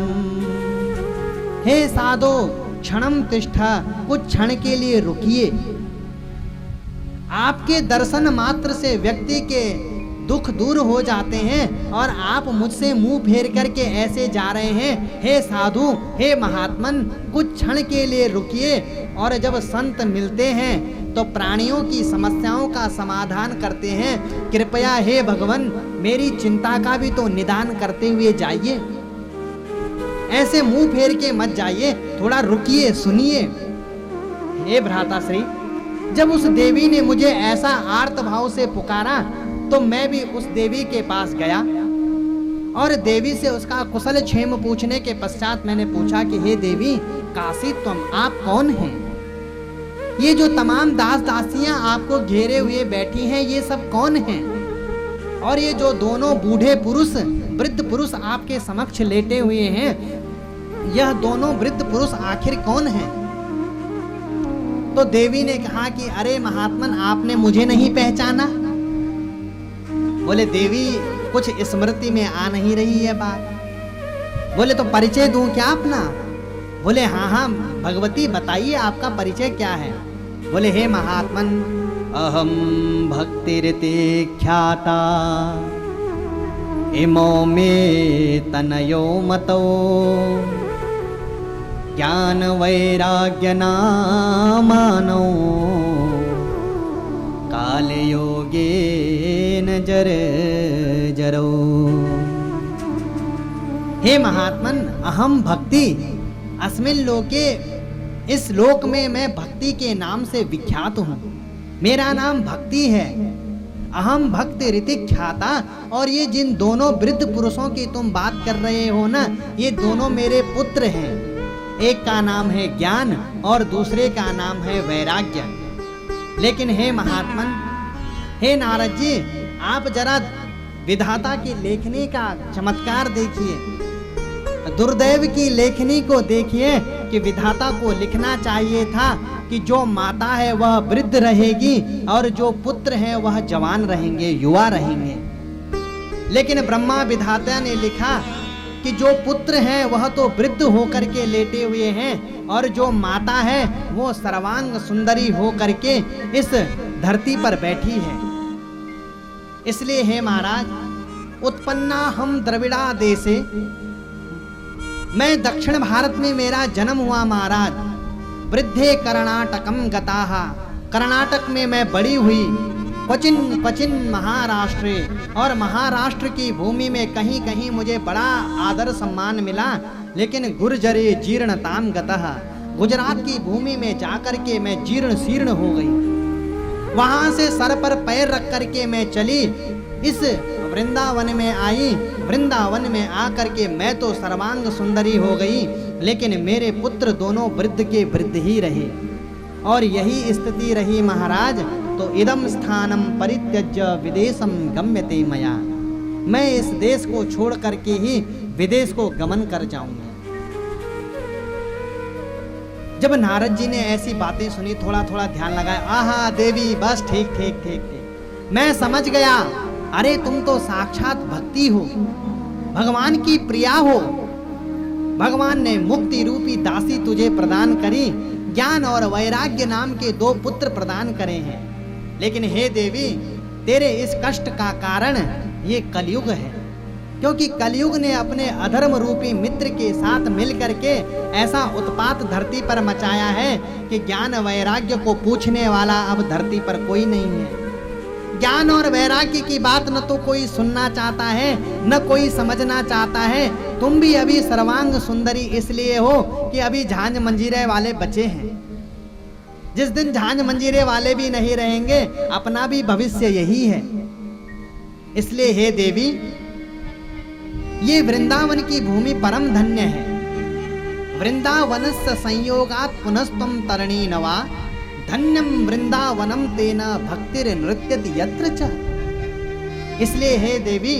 हे साधो क्षणम तिष्ठा, कुछ क्षण के लिए रुकिए। आपके दर्शन मात्र से व्यक्ति के दुख दूर हो जाते हैं और आप मुझसे मुंह फेर करके ऐसे जा रहे हैं। हे साधु, हे महात्मन, कुछ क्षण के लिए रुकिए। और जब संत मिलते हैं तो प्राणियों की समस्याओं का समाधान करते हैं। कृपया हे भगवान, मेरी चिंता का भी तो निदान करते हुए जाइए, ऐसे मुंह फेर के मत जाइए, थोड़ा रुकिए, सुनिए। हे भ्राताश्री, जब उस देवी ने मुझे ऐसा आर्त भाव से पुकारा तो मैं भी उस देवी के पास गया और देवी से उसका कुशल क्षेम पूछने के पश्चात मैंने पूछा कि हे देवी, काशी तुम, आप कौन हैं? ये जो तमाम दास दासियां आपको घेरे हुए बैठी हैं, ये सब कौन हैं? और ये जो दोनों बूढ़े पुरुष, वृद्ध पुरुष आपके समक्ष लेटे हुए हैं, यह दोनों वृद्ध पुरुष आखिर कौन हैं? तो देवी ने कहा कि अरे महात्मन, आपने मुझे नहीं पहचाना? बोले देवी, कुछ स्मृति में आ नहीं रही है बात। बोले तो परिचय दूं क्या अपना? बोले हाँ हाँ भगवती, बताइए आपका परिचय क्या है? बोले हे महात्मन, अहम भक्तिरिति ख्याता इमो मे तनयो मतो ज्ञान वैराग्य नामानो काल योगेन जर जरो। हे महात्मन, अहम भक्ति, अस्मिन लोके, इस लोक में मैं भक्ति के नाम से विख्यात हूँ। मेरा नाम भक्ति है। अहम भक्ति ऋतिक ख्याता। और ये जिन दोनों वृद्ध पुरुषों की तुम बात कर रहे हो ना, ये दोनों मेरे पुत्र हैं। एक का नाम है ज्ञान और दूसरे का नाम है वैराग्य। लेकिन हे महात्मन, हे नारद जी, आप जरा विधाता की लेखनी का चमत्कार देखिए, दुर्दैव की लेखनी को देखिए कि विधाता को लिखना चाहिए था कि जो माता है वह वृद्ध रहेगी और जो पुत्र हैं वह जवान रहेंगे, युवा रहेंगे। लेकिन ब्रह्मा विधाता ने लिखा कि जो पुत्र हैं वह तो वृद्ध होकर के लेटे हुए हैं और जो माता है वो सर्वांग सुंदरी होकर के इस धरती पर बैठी है। इसलिए हे महाराज, उत्पन्ना हम द्रविड़ा देशे, मैं दक्षिण भारत में मेरा जन्म हुआ महाराज। वृद्धे कर्णाटकम गताहा, कर्नाटक में मैं बड़ी हुई। क्वचिन क्वचिन महाराष्ट्रे, और महाराष्ट्र की भूमि में कहीं कहीं मुझे बड़ा आदर सम्मान मिला। लेकिन गुर्जरे जीर्णताम गतः, गुजरात की भूमि में जाकर के मैं जीर्ण शीर्ण हो गई। वहां से सर पर पैर रख करके मैं चली, इस वृंदावन में आई। वृंदावन में आकर के मैं तो सर्वांग सुंदरी हो गई, लेकिन मेरे पुत्र दोनों वृद्ध के वृद्ध ही रहे। और यही स्थिति रही महाराज, तो इदम स्थानम परित्यज्य विदेशम गम्यते मया, मैं इस देश को छोड़ करके ही विदेश को गमन कर जाऊंगा। जब नारद जी ने ऐसी बातें सुनी, थोड़ा थोड़ा ध्यान लगाया। आहा देवी, बस ठीक ठीक ठीक ठीक, मैं समझ गया। अरे तुम तो साक्षात भक्ति हो, भगवान की प्रिया हो। भगवान ने मुक्ति रूपी दासी तुझे प्रदान करी, ज्ञान और वैराग्य नाम के 2 पुत्र प्रदान करे हैं। लेकिन हे देवी, तेरे इस कष्ट का कारण ये कलयुग है, क्योंकि कलयुग ने अपने अधर्म रूपी मित्र के साथ मिल करके ऐसा उत्पात धरती पर मचाया है कि ज्ञान वैराग्य को पूछने वाला अब धरती पर कोई नहीं है। ज्ञान और वैराग्य की बात न तो कोई सुनना चाहता है, न कोई समझना चाहता है। तुम भी अभी सर्वांग सुंदरी इसलिए हो कि अभी झांझ मंजीरे वाले बचे हैं। जिस दिन झांझ मंजीरे वाले भी नहीं रहेंगे, अपना भी भविष्य यही है। इसलिए हे देवी, ये वृंदावन की भूमि परम धन्य है। वृंदावनस्य संयोगात् पुनस्तम तरणी नवा, धन्यम वृंदावनम तेना भक्तिर नृत्यति यत्र च। इसलिए हे देवी,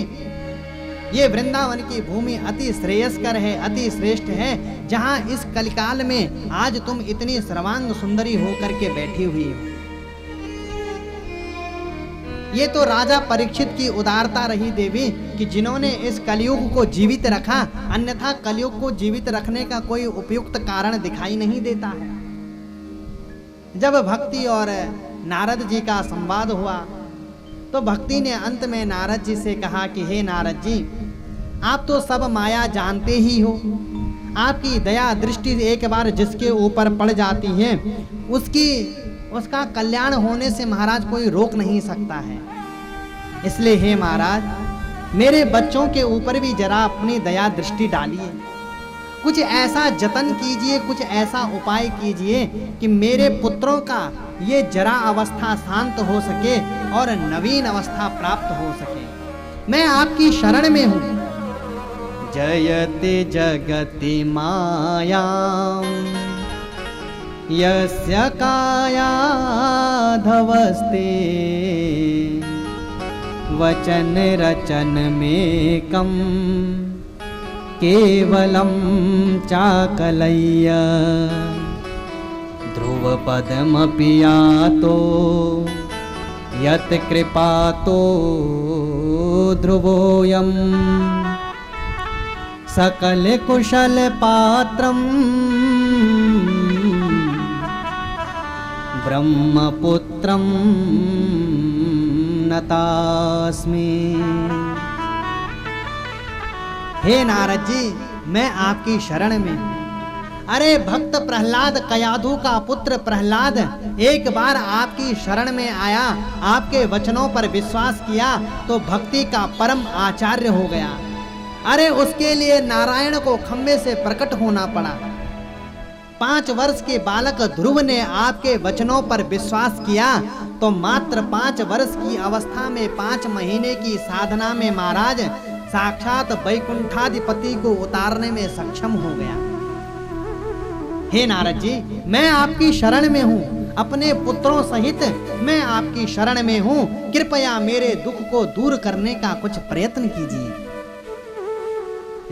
ये वृंदावन की भूमि अति श्रेयस्कर है, अति श्रेष्ठ है, जहां इस कलिकाल में आज तुम इतनी सर्वांग सुंदरी होकर के बैठी हुई हो। ये तो राजा परीक्षित की उदारता रही देवी कि जिन्होंने इस कलयुग को जीवित रखा, अन्यथा कलयुग को जीवित रखने का कोई उपयुक्त कारण दिखाई नहीं देता है। जब भक्ति और नारद जी का संवाद हुआ तो भक्ति ने अंत में नारद जी से कहा कि हे नारद जी, आप तो सब माया जानते ही हो। आपकी दया दृष्टि एक बार जिसके ऊपर पड़ जाती है उसका कल्याण होने से महाराज कोई रोक नहीं सकता है। इसलिए हे महाराज, मेरे बच्चों के ऊपर भी जरा अपनी दया दृष्टि डालिए। कुछ ऐसा जतन कीजिए, कुछ ऐसा उपाय कीजिए कि मेरे पुत्रों का ये जरा अवस्था शांत हो सके और नवीन अवस्था प्राप्त हो सके। मैं आपकी शरण में हूँ। जयते जगति माया यस्य कायाधवस्ते वचन रचन में कम केवलम चाकलय्य ध्रुव पदमपि यातो यत कृपातो ध्रुवोऽयम् सकल कुशल पात्रम ब्रह्मपुत्रम नतास्मि। हे नारद जी, मैं आपकी शरण में। अरे भक्त प्रहलाद, कयाधु का पुत्र प्रहलाद एक बार आपकी शरण में आया, आपके वचनों पर विश्वास किया तो भक्ति का परम आचार्य हो गया। अरे उसके लिए नारायण को खम्भे से प्रकट होना पड़ा। 5 वर्ष के बालक ध्रुव ने आपके वचनों पर विश्वास किया तो मात्र 5 वर्ष की अवस्था में 5 महीने की साधना में महाराज साक्षात वैकुंठाधिपति को उतारने में सक्षम हो गया। हे नारद जी, मैं आपकी शरण में हूँ, अपने पुत्रों सहित मैं आपकी शरण में हूँ। कृपया मेरे दुख को दूर करने का कुछ प्रयत्न कीजिए।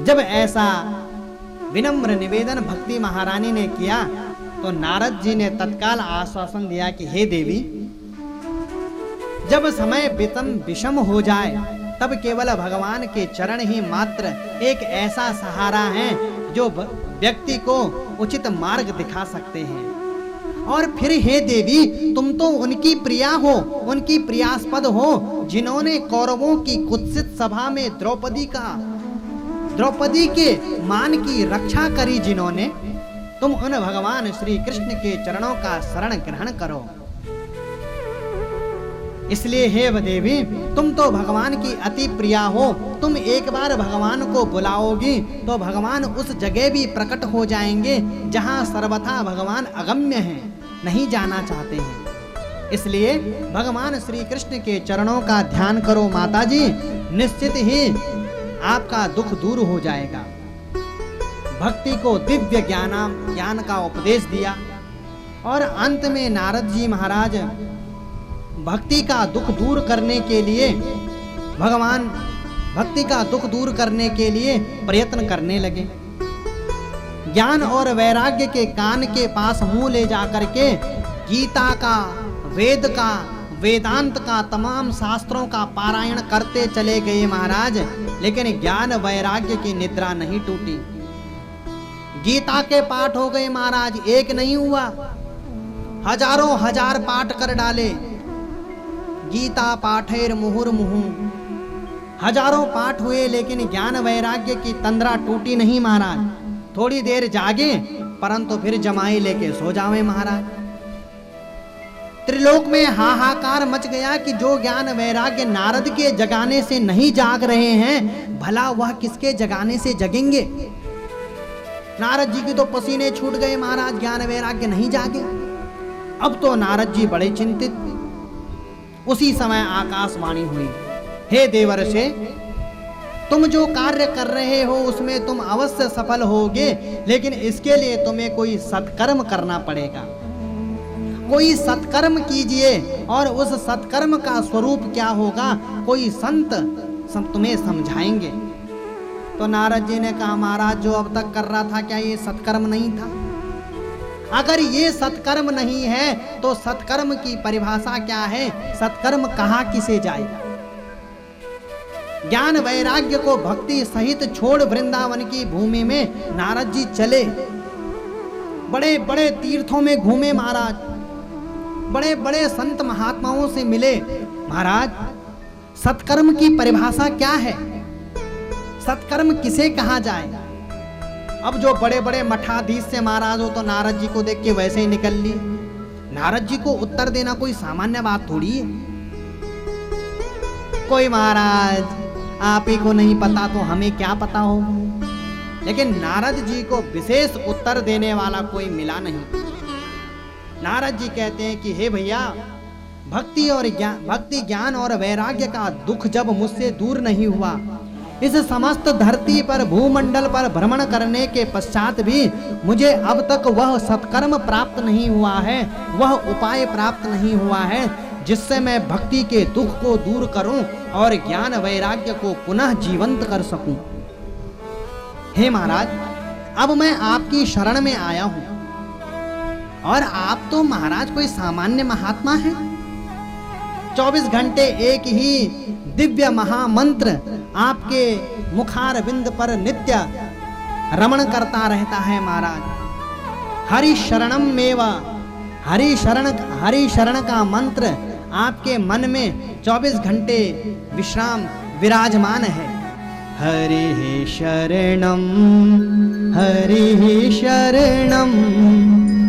जब ऐसा विनम्र निवेदन भक्ति महारानी ने किया तो नारद जी ने तत्काल आश्वासन दिया कि हे देवी, जब समय विषम हो जाए तब केवल भगवान के चरण ही मात्र एक ऐसा सहारा है जो व्यक्ति को उचित मार्ग दिखा सकते हैं। और फिर हे देवी, तुम तो उनकी प्रिया हो, उनकी प्रियास्पद हो, जिन्होंने कौरवों की कुत्सित सभा में द्रौपदी के मान की रक्षा करी, जिन्होंने, तुम उन भगवान श्री कृष्ण के चरणों का शरण ग्रहण करो। इसलिए हे देवी, तुम तो भगवान की अति प्रिया हो, तुम एक बार भगवान को बुलाओगी तो भगवान उस जगह भी प्रकट हो जाएंगे जहां सर्वथा भगवान अगम्य हैं, नहीं जाना चाहते हैं। इसलिए भगवान श्री कृष्ण के चरणों का ध्यान करो माता जी, निश्चित ही आपका दुख दूर हो जाएगा। भक्ति को दिव्य ज्ञान का उपदेश दिया और अंत में नारद जी महाराज भक्ति का दुख दूर करने के लिए प्रयत्न करने लगे। ज्ञान और वैराग्य के कान के पास मुंह ले जाकर के गीता का, वेद का, वेदांत का, तमाम शास्त्रों का पारायण करते चले गए महाराज, लेकिन ज्ञान वैराग्य की निद्रा नहीं टूटी। गीता के पाठ हो गए महाराज, एक नहीं हुआ, हजारों हजार पाठ कर डाले। गीता पाठेर मुहुर्मुहु, हजारों पाठ हुए लेकिन ज्ञान वैराग्य की तंद्रा टूटी नहीं महाराज। थोड़ी देर जागे परंतु फिर जमाई लेके सो जावे महाराज। त्रिलोक में हाहाकार मच गया कि जो ज्ञान वैराग्य नारद के जगाने से नहीं जाग रहे हैं, भला वह किसके जगाने से जगेंगे। नारद जी की तो पसीने छूट गए महाराज, ज्ञान वैराग्य नहीं जागे। अब तो नारद जी बड़े चिंतित। उसी समय आकाशवाणी हुई, हे देवर्षे, तुम जो कार्य कर रहे हो उसमें तुम अवश्य सफल होगे, लेकिन इसके लिए तुम्हें कोई सत्कर्म करना पड़ेगा। कोई सत्कर्म कीजिए और उस सत्कर्म का स्वरूप क्या होगा कोई संत तुम्हें समझाएंगे। तो नारद जी ने कहा, महाराज जो अब तक कर रहा था क्या ये सत्कर्म नहीं था? अगर ये सत्कर्म नहीं है तो सत्कर्म की परिभाषा क्या है? सत्कर्म कहाँ किसे जाएगा? ज्ञान वैराग्य को भक्ति सहित छोड़ वृंदावन की भूमि में नारद जी चले। बड़े बड़े तीर्थों में घूमे महाराज, बड़े बड़े संत महात्माओं से मिले। महाराज सत्कर्म की परिभाषा क्या है? सत्कर्म किसे कहा जाए? अब जो बड़े बड़े मठाधीश से महाराज हो तो नारद जी को देख के वैसे ही निकल लिए। नारद जी को उत्तर देना कोई सामान्य बात थोड़ी है। कोई महाराज आप ही को नहीं पता तो हमें क्या पता हो। लेकिन नारद जी को विशेष उत्तर देने वाला कोई मिला नहीं। नारद जी कहते हैं कि हे भैया, भक्ति ज्ञान और वैराग्य का दुख जब मुझसे दूर नहीं हुआ, इस समस्त धरती पर भूमंडल पर भ्रमण करने के पश्चात भी मुझे अब तक वह सत्कर्म प्राप्त नहीं हुआ है, वह उपाय प्राप्त नहीं हुआ है जिससे मैं भक्ति के दुख को दूर करूं और ज्ञान वैराग्य को पुनः जीवंत कर सकूं। हे महाराज, अब मैं आपकी शरण में आया हूं और आप तो महाराज कोई सामान्य महात्मा हैं। 24 घंटे एक ही दिव्य महामंत्र आपके मुखारविंद पर नित्य रमण करता रहता है महाराज। हरि शरणम मेवा, हरि शरण का मंत्र आपके मन में 24 घंटे विश्राम विराजमान है। हरि शरणम, हरि शरणम,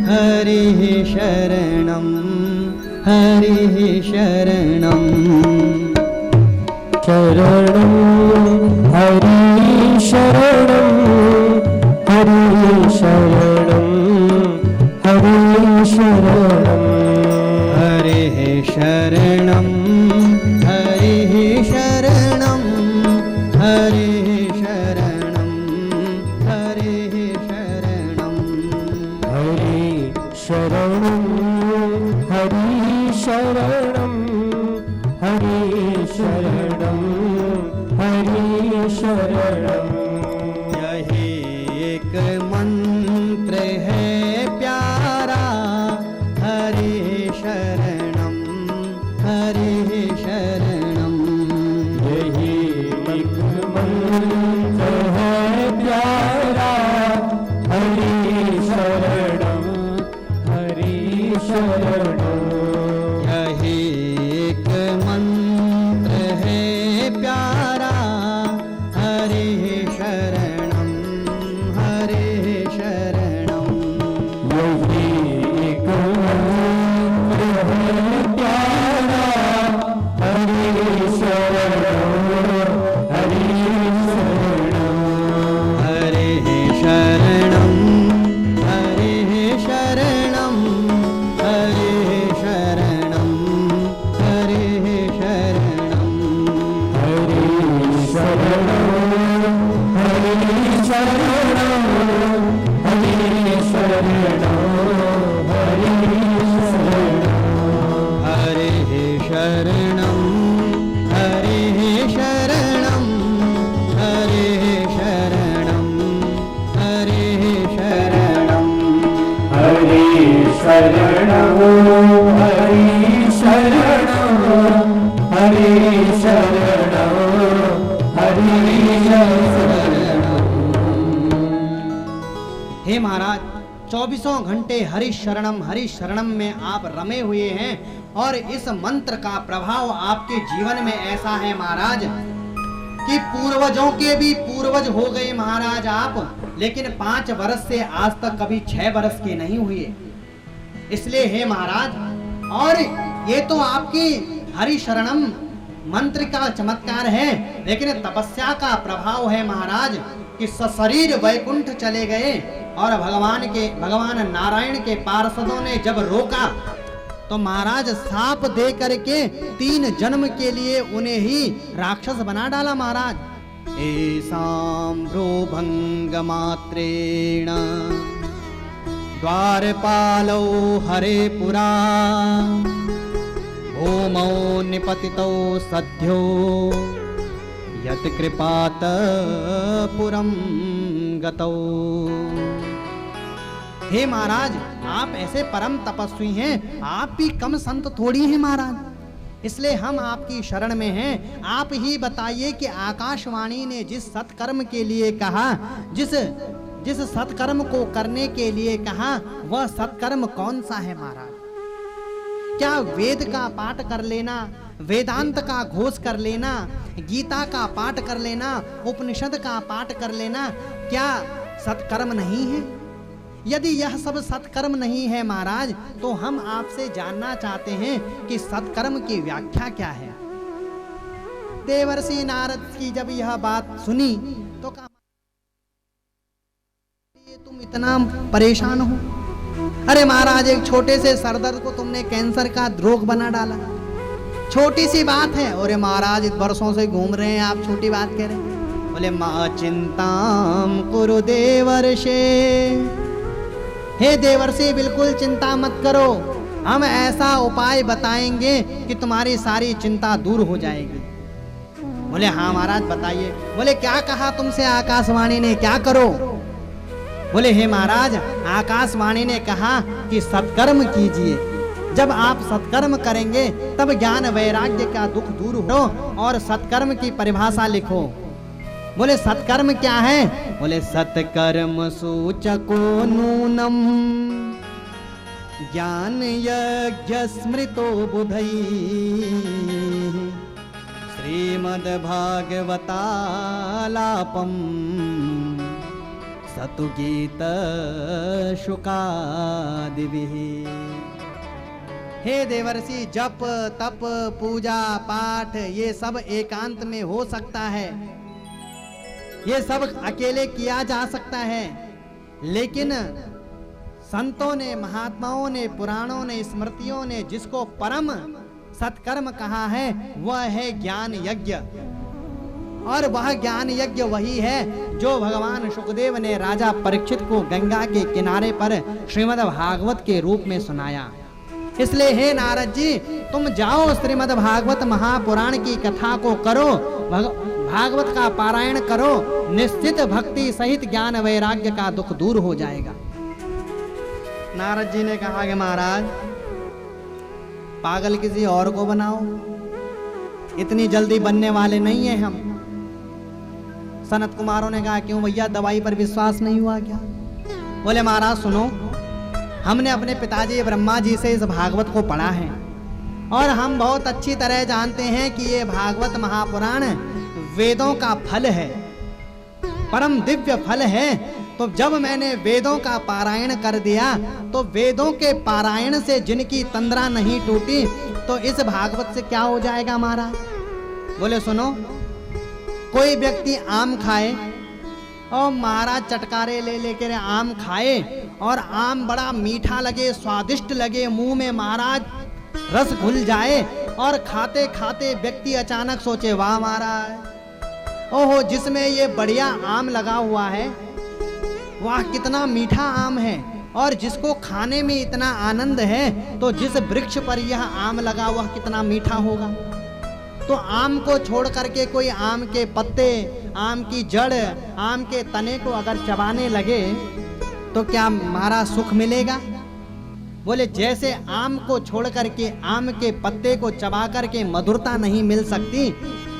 हरि शरणम, हरि शरणम, शरणं हरि शरणं, हरि शरणं, हरि शरणं, हरि शरणम, हरि शरणम, हरि शरणम, हरि शरणम, हरि शरणं, हरि शरणं, हरि शरणं, हरि शरणं। यही एक मंत्र है प्यारा, हरि शरणम, हरि शरणम। यही एक मंत्र है प्यारा, हरि शरणं, हरि शरणं। यही एक मंत्र है प्यारा, हरि शरणम, हरि शरणम। यही एक मंत्र है प्यारा, हरि शरणं, हरि शरणं। हरि शरणम, हरि शरणम, हरि शरणम, हरि शरणम। हरि शरणं, हरि शरणं, हरि शरणं, हरि शरणं। हरि शरणम, हरि शरणम, हरि शरणम, हरि शरणम। हरि शरणं, हरि शरणं, हरि शरणं, हरि शरणं। हे महाराज, 24 घंटे हरि शरणम में आप रमे हुए हैं और इस मंत्र का प्रभाव आपके जीवन में ऐसा है महाराज कि पूर्वजों के भी पूर्वज हो गए महाराज आप, लेकिन 5 वर्ष से आज तक कभी 6 वर्ष के नहीं हुए। इसलिए हे महाराज, और ये तो आपकी हरि शरणम मंत्र का चमत्कार है, लेकिन तपस्या का प्रभाव है महाराज कि सशरीर वैकुंठ चले गए और भगवान नारायण के पार्षदों ने जब रोका तो महाराज साप दे करके 3 जन्म के लिए उन्हें ही राक्षस बना डाला महाराज। एसाम भ्रूभंग मात्रेण द्वारपालो हरे पुरा, भूमौ निपतितौ सद्यो यत् कृपात पुरम गतौ। हे महाराज, आप ऐसे परम तपस्वी हैं, आप भी कम संत थोड़ी हैं महाराज। इसलिए हम आपकी शरण में हैं। आप ही बताइए कि आकाशवाणी ने जिस सत्कर्म के लिए कहा, जिस सत्कर्म को करने के लिए कहा, वह सत्कर्म कौन सा है महाराज? क्या वेद का पाठ कर लेना, वेदांत का घोष कर लेना, गीता का पाठ कर लेना, उपनिषद का पाठ कर लेना, क्या सत्कर्म नहीं है? यदि यह सब सत्कर्म नहीं है महाराज, तो हम आपसे जानना चाहते हैं कि सत्कर्म की व्याख्या क्या है। देवर्षि नारद की जब यह बात सुनी तो कहा, तुम इतना परेशान हो? अरे महाराज, एक छोटे से सरदर्द को तुमने कैंसर का रोग बना डाला, छोटी सी बात है। अरे महाराज, वर्षों से घूम रहे हैं आप, छोटी बात कह रहे हैं। बोले मा चिंताम कुरु देवर्षे, हे देवर्षि बिल्कुल चिंता मत करो, हम ऐसा उपाय बताएंगे कि तुम्हारी सारी चिंता दूर हो जाएगी। बोले हाँ महाराज बताइए। बोले क्या कहा तुमसे आकाशवाणी ने, क्या करो? बोले हे महाराज आकाशवाणी ने कहा कि सत्कर्म कीजिए, जब आप सत्कर्म करेंगे तब ज्ञान वैराग्य का दुख दूर हो। और सत्कर्म की परिभाषा लिखो। बोले सत्कर्म क्या है? बोले सत्कर्म सूचको नूनम ज्ञान यज्ञ स्मृतो बुधई श्रीमद् भागवतालापम सतु गीत शुकादिभिः। हे देवर्षि जप तप पूजा पाठ ये सब एकांत में हो सकता है, ये सब अकेले किया जा सकता है, लेकिन संतों ने, महात्माओं ने, पुराणों ने, स्मृतियों ने जिसको परम सत्कर्म कहा है वह है ज्ञान यज्ञ। और वह ज्ञान यज्ञ वही है जो भगवान शुकदेव ने राजा परीक्षित को गंगा के किनारे पर श्रीमद् भागवत के रूप में सुनाया। इसलिए हे नारद जी तुम जाओ श्रीमद् भागवत महापुराण की कथा को करो, भागवत का पारायण करो, निश्चित भक्ति सहित ज्ञान वैराग्य का दुख दूर हो जाएगा। नारद जी ने कहा कि महाराज पागल किसी और को बनाओ, इतनी जल्दी बनने वाले नहीं है हम। सनत कुमारों ने कहा क्यों भैया दवाई पर विश्वास नहीं हुआ क्या? बोले महाराज सुनो, हमने अपने पिताजी ब्रह्मा जी से इस भागवत को पढ़ा है और हम बहुत अच्छी तरह जानते हैं कि ये भागवत महापुराण वेदों का फल है, परम दिव्य फल है। तो जब मैंने वेदों का पारायण कर दिया तो वेदों के पारायण से जिनकी तंद्रा नहीं टूटी तो इस भागवत से क्या हो जाएगा महाराज? बोले सुनो, कोई व्यक्ति आम खाए और महाराज चटकारे ले लेकर आम खाए और आम बड़ा मीठा लगे, स्वादिष्ट लगे, मुंह में महाराज रस घुल जाए और खाते खाते व्यक्ति अचानक सोचे वाह महाराज ओहो जिसमें ये बढ़िया आम लगा हुआ है, वाह कितना मीठा आम है, और जिसको खाने में इतना आनंद है तो जिस वृक्ष पर यह आम लगा हुआ कितना मीठा होगा। तो आम को छोड़ करके कोई आम के पत्ते, आम की जड़, आम के तने को अगर चबाने लगे तो क्या हमारा सुख मिलेगा? बोले जैसे आम को छोड़ करके आम के पत्ते को चबा करके मधुरता नहीं मिल सकती,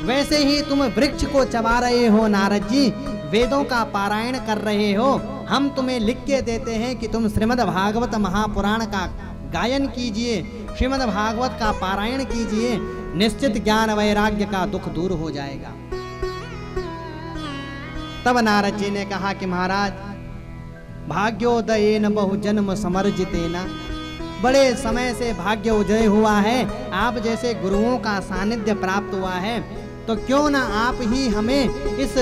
वैसे ही तुम वृक्ष को चबा रहे हो नारद जी, वेदों का पारायण कर रहे हो। हम तुम्हें लिख के देते हैं कि तुम श्रीमद् भागवत महापुराण का गायन कीजिए, श्रीमद् भागवत का पारायण कीजिए, निश्चित ज्ञान वैराग्य का दुख दूर हो जाएगा। तब नारद जी ने कहा कि महाराज भाग्योदयेन बहुजन्म समर्जितेन, बड़े समय से भाग्य उदय हुआ है, आप जैसे गुरुओं का सानिध्य प्राप्त हुआ है, तो क्यों ना आप ही हमें इस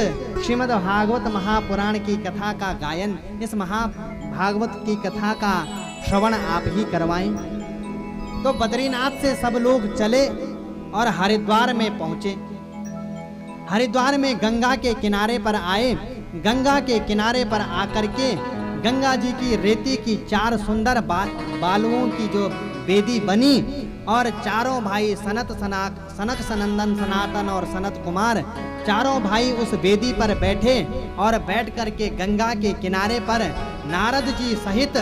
श्रीमद् भागवत महापुराण की कथा का गायन, इस महाभागवत की कथा का श्रवण आप ही करवाएं। तो बद्रीनाथ से सब लोग चले और हरिद्वार में पहुंचे। हरिद्वार में गंगा के किनारे पर आए। गंगा के किनारे पर आकर के गंगा जी की रेती की 4 सुंदर बालुओं की जो वेदी बनी और चारों भाई सनक सनंदन सनातन और सनत कुमार चारों भाई उस वेदी पर बैठे और बैठ करके गंगा के किनारे पर नारद जी सहित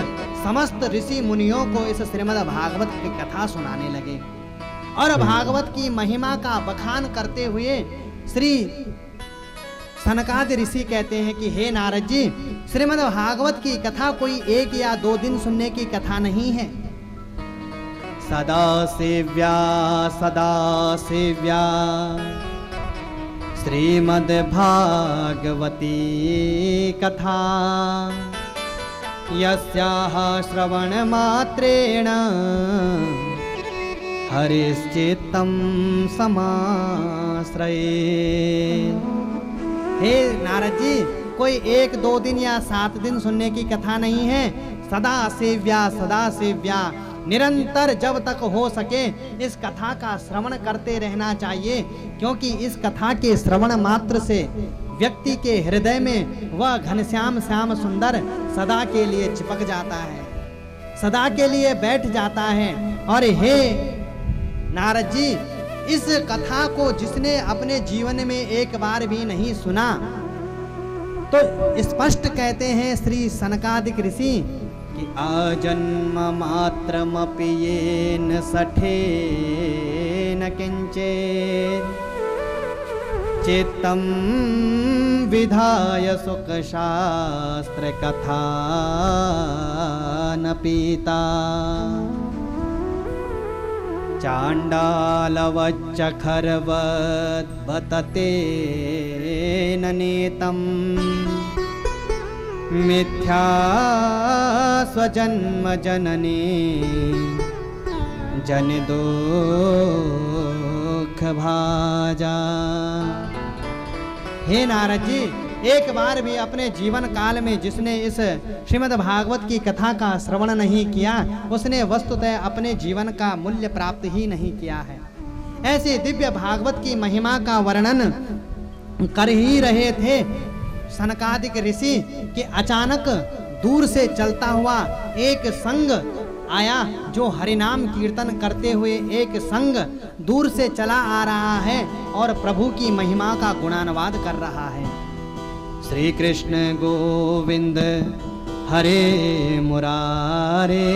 समस्त ऋषि मुनियों को इस श्रीमद् भागवत की कथा सुनाने लगे और भागवत की महिमा का बखान करते हुए श्री सनकादि ऋषि कहते हैं कि हे नारद जी, श्रीमद् भागवत की कथा कोई 1 या 2 दिन सुनने की कथा नहीं है। सदा सेव्या श्रीमद् भागवती कथा यस्याः श्रवण मात्रेण हरिश्चित्तं समाश्रये। हे नारद जी, कोई 1, 2 दिन या 7 दिन सुनने की कथा नहीं है। सदा सेव्या निरंतर जब तक हो सके इस कथा का श्रवण करते रहना चाहिए, क्योंकि इस कथा के श्रवण मात्र से व्यक्ति के हृदय में वह घनश्याम श्याम सुंदर सदा के लिए चिपक जाता है, सदा के लिए बैठ जाता है। और हे नारद जी, इस कथा को जिसने अपने जीवन में एक बार भी नहीं सुना, तो स्पष्ट कहते हैं श्री सनकादिक ऋषि कि आजन्म मात्रमपि येन सठेन किंचित् चित्तं विधाय सुख शास्त्र कथा न पीता चांडालवच्च खरवत् बतते न नीतं मिथ्या स्वजन्म जननी जन दुख भाजा। हे नारद जी, एक बार भी अपने जीवन काल में जिसने इस श्रीमद् भागवत की कथा का श्रवण नहीं किया, उसने वस्तुतः अपने जीवन का मूल्य प्राप्त ही नहीं किया है। ऐसे दिव्य भागवत की महिमा का वर्णन कर ही रहे थे सनकादिक ऋषि कि अचानक दूर से चलता हुआ एक संग आया, जो हरिनाम कीर्तन करते हुए एक संग दूर से चला आ रहा है और प्रभु की महिमा का गुणानुवाद कर रहा है। श्री कृष्ण गोविंद हरे मुरारे,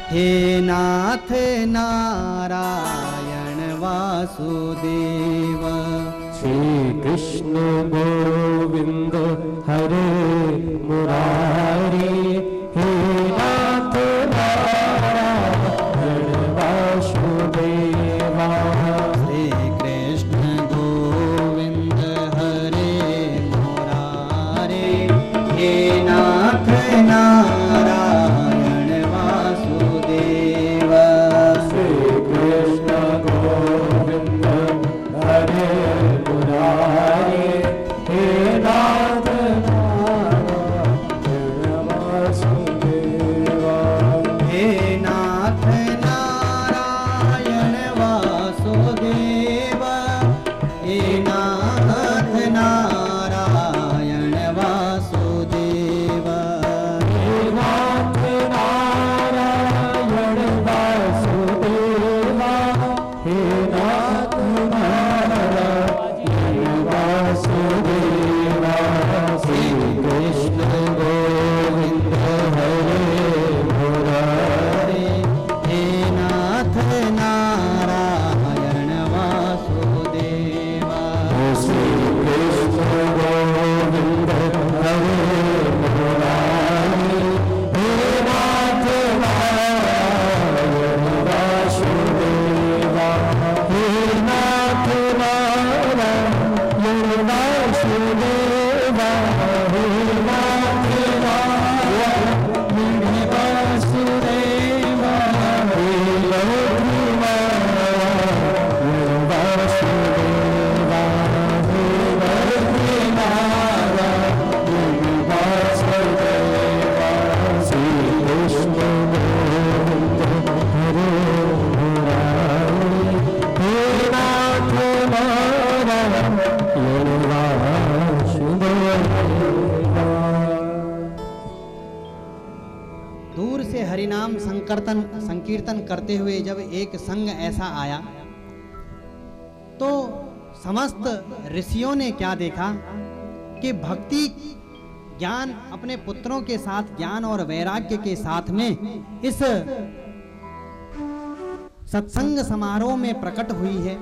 हे नाथ नारायण वासुदेव। श्री कृष्ण गोविंद हरे मुरारी, हे नाथ नारायण वासुदेवा। श्री कृष्ण गोविंद हरे मुरारे, हे नाथ नारायण वासुदेवा। श्री कृष्ण गोविंद हरे मुरारी, हे नाथ नारायण वासुदेवा। हे नाथ नारायण वासुदेवा, हे नाथ नारायण वासुदेवा। हे नाथ नारायण वासुदेवा, हे नाथ नारायण वासुदेवा। श्री कृष्ण गोविंद हरे मुरारी, हे नाथ नारायण वासुदेवा। श्री कृष्ण गोविंद हरे मुरारी, हे नाथ नारायण वासुदेवा। हे नाथ नारायण वासुदेवा, हे नाथ नारायण वासुदेवा। हे नाथ नारायण वासुदेवा, हे नाथ नारायण वासुदेवा। श्री कृष्ण गोविंद हरे मुरारी, हे नाथ नारायण वासुदेवा। दूर से हरिनाम संकीर्तन करते हुए जब एक संग ऐसा आया, तो समस्त ऋषियों ने क्या देखा कि भक्ति ज्ञान अपने पुत्रों के साथ ज्ञान और वैराग्य के साथ में इस सत्संग समारोह में प्रकट हुई है।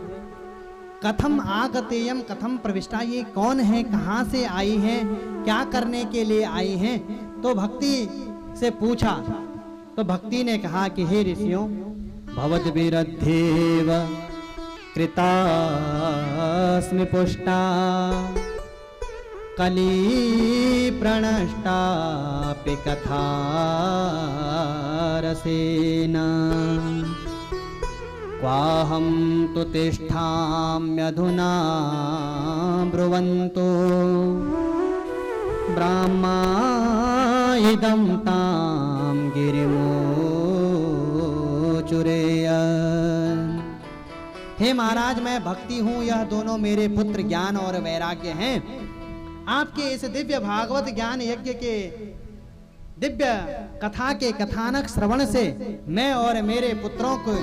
कथम आगतेयम कथम प्रविष्टा, ये कौन है, कहाँ से आई है, क्या करने के लिए आई हैं? तो भक्ति से पूछा, तो भक्ति ने कहा कि हे ऋषियों, भवद्भिरद्धेव कृतास्मि पुष्टा कली प्रणष्टापि कथा रसेन क्वाहं तु तिष्ठाम्यधुना ब्रुवन्तु ब्राह्मा इदं तां गिरिमोचुरेय। हे महाराज, मैं भक्ति हूँ, यह दोनों मेरे पुत्र ज्ञान और वैराग्य हैं। आपके इस दिव्य भागवत ज्ञान यज्ञ के दिव्य कथा के कथानक श्रवण से मैं और मेरे पुत्रों को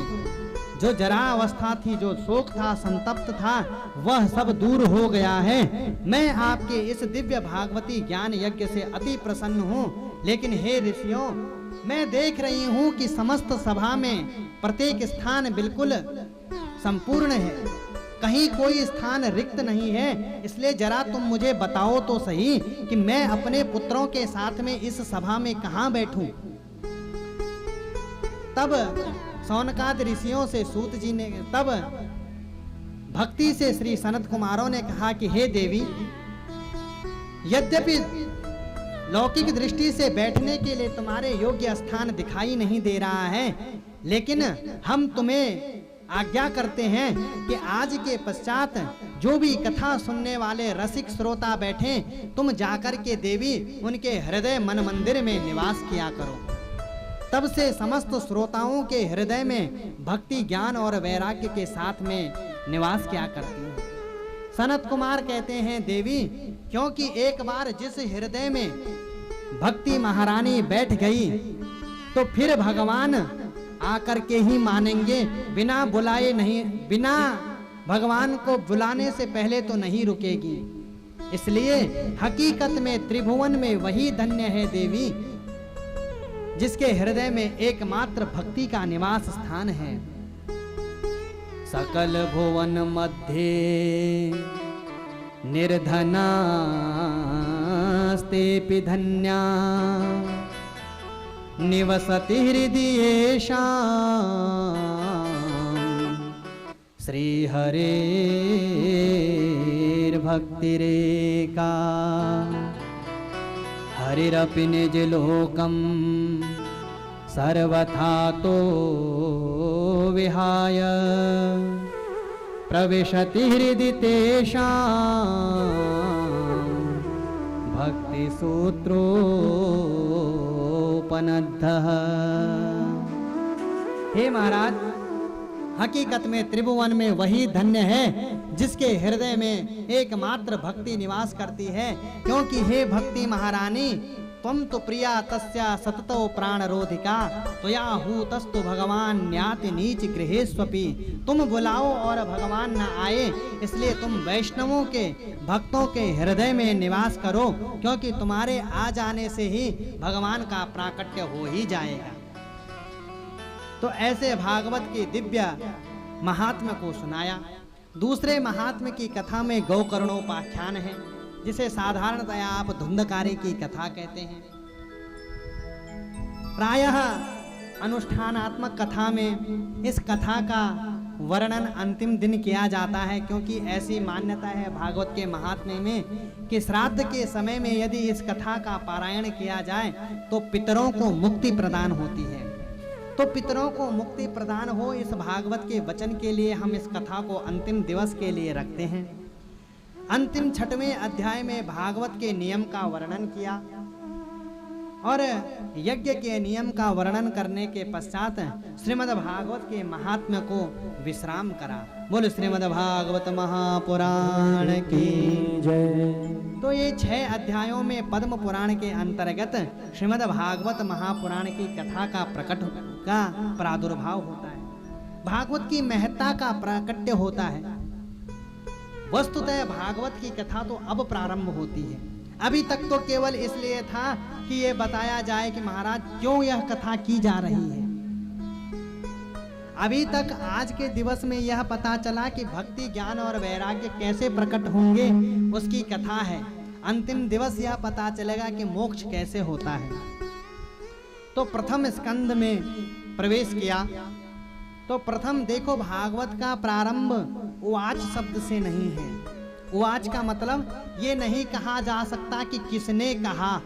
जो जरा अवस्था थी, जो शोक था, संतप्त था, वह सब दूर हो गया है। मैं आपके इस दिव्य भागवती ज्ञान यज्ञ से अति प्रसन्न हूँ। लेकिन हे ऋषियों, मैं देख रही हूँ कि समस्त सभा में प्रत्येक स्थान बिल्कुल संपूर्ण है, कहीं कोई स्थान रिक्त नहीं है। इसलिए जरा तुम मुझे बताओ तो सही कि मैं अपने पुत्रों के साथ में इस सभा में कहाँ बैठूं। तब सौनकादि ऋषियों से सूत जी ने, तब भक्ति से श्री सनत कुमारों ने कहा कि हे देवी, यद्यपि लौकिक दृष्टि से बैठने के लिए तुम्हारे योग्य स्थान दिखाई नहीं दे रहा है, लेकिन हम तुम्हें आज्ञा करते हैं कि आज के पश्चात जो भी कथा सुनने वाले रसिक श्रोता बैठे, तुम जाकर के देवी उनके हृदय मन मंदिर में निवास किया करो। तब से समस्त श्रोताओं के हृदय में भक्ति ज्ञान और वैराग्य के साथ में निवास किया करती है। सनत कुमार कहते हैं, देवी, क्योंकि एक बार जिस हृदय में भक्ति महारानी बैठ गई तो फिर भगवान आकर के ही मानेंगे, बिना बुलाए नहीं, बिना भगवान को बुलाने से पहले तो नहीं रुकेगी। इसलिए हकीकत में त्रिभुवन में वही धन्य है देवी जिसके हृदय में एकमात्र भक्ति का निवास स्थान है। सकल भुवन मध्य निर्धनास्तेऽपि धन्या निवसति हृदयेषां श्रीहरेर्भक्तिरेका हरिरपि निजलोकं सर्वथा तो विहाय प्रविशति हृदि तेषां भक्तिसूत्रोपनद्धः। हे महाराज, हकीकत में त्रिभुवन में वही धन्य है जिसके हृदय में एकमात्र भक्ति निवास करती है। क्योंकि हे भक्ति महारानी, त्वं तु प्रिया तस्या सततो प्राणरोधिका त्वया हूतस्तु भगवान न्याति नीच गृहेष्वपि। तुम बुलाओ और भगवान न आए, इसलिए तुम वैष्णवों के भक्तों के हृदय में निवास करो, क्योंकि तुम्हारे आ जाने से ही भगवान का प्राकट्य हो ही जाएगा। तो ऐसे भागवत के दिव्य महात्म्य को सुनाया। दूसरे महात्म्य की कथा में गौकर्णोपाख्यान है, जिसे साधारणतया आप धुंधकारी की कथा कहते हैं। प्रायः अनुष्ठानात्मक कथा में इस कथा का वर्णन अंतिम दिन किया जाता है, क्योंकि ऐसी मान्यता है भागवत के महात्म्य में कि श्राद्ध के समय में यदि इस कथा का पारायण किया जाए तो पितरों को मुक्ति प्रदान होती है। तो पितरों को मुक्ति प्रदान हो, इस भागवत के वचन के लिए हम इस कथा को अंतिम दिवस के लिए रखते हैं। अंतिम 6वें अध्याय में भागवत के नियम का वर्णन किया और यज्ञ के नियम का वर्णन करने के पश्चात श्रीमद् भागवत के महात्म्य को विश्राम करा। बोलो श्रीमद् भागवत महापुराण की जय। तो ये 6 अध्यायों में पद्म पुराण के अंतर्गत श्रीमद् भागवत महापुराण की कथा का प्रादुर्भाव होता है, भागवत की महत्ता का प्राकट्य होता है। वस्तुतः भागवत की कथा तो अब प्रारंभ होती है। अभी तक तो केवल इसलिए था कि ये बताया जाए कि महाराज क्यों यह कथा की जा रही है। अभी तक आज के दिवस में यह पता चला कि भक्ति ज्ञान और वैराग्य कैसे प्रकट होंगे, उसकी कथा है। अंतिम दिवस यह पता चलेगा कि मोक्ष कैसे होता है। तो प्रथम स्कंद में प्रवेश किया तो प्रथम देखो, भागवत का प्रारंभ उवाच शब्द से नहीं है। उवाच का मतलब ये नहीं कहा जा सकता कि किसने कहा।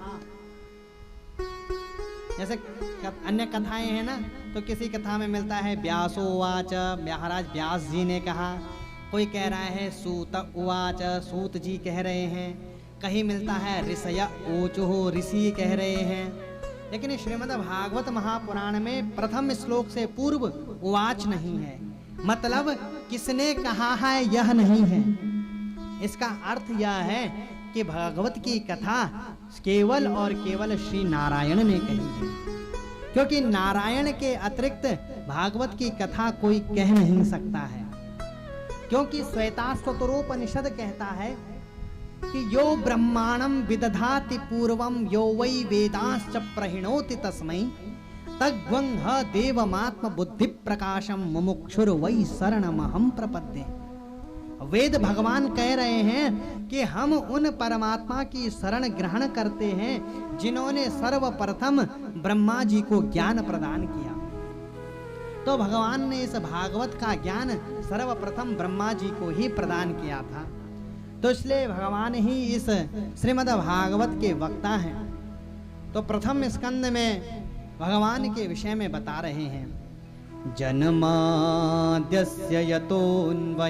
जैसे अन्य कथाएं हैं ना, तो किसी कथा में मिलता है व्यासो उवाच, महाराज व्यास जी ने कहा। कोई कह रहा है सूत उवाच, सूत जी कह रहे हैं। कहीं मिलता है ऋषय ऊचो, ऋषि कह रहे हैं। लेकिन श्रीमद् भागवत महापुराण में प्रथम श्लोक से पूर्व उवाच नहीं है। मतलब किसने कहा है यह नहीं है। इसका अर्थ यह है कि भागवत की कथा केवल और केवल श्री नारायण ने कही है, क्योंकि नारायण के अतिरिक्त भागवत की कथा कोई कह नहीं सकता है। क्योंकि श्वेताश्वतरोपनिषद कहता है कि यो ब्रह्माणं विदधाति पूर्वं यो वै वेदांश्च प्रहिणोति तस्मै तद्वं ह देवमात्म बुद्धि प्रकाशम मुमुक्षुर वै शरणमहं प्रपद्ये। वेद भगवान कह रहे हैं कि हम उन परमात्मा की शरण ग्रहण करते हैं जिन्होंने सर्वप्रथम ब्रह्मा जी को ज्ञान प्रदान किया। तो भगवान ने इस भागवत का ज्ञान सर्वप्रथम ब्रह्मा जी को ही प्रदान किया था। तो इसलिए भगवान ही इस श्रीमद् भागवत के वक्ता हैं। तो प्रथम स्कंद में भगवान के विषय में बता रहे हैं, जन्माद्यस्य यतोऽन्वयादितरतः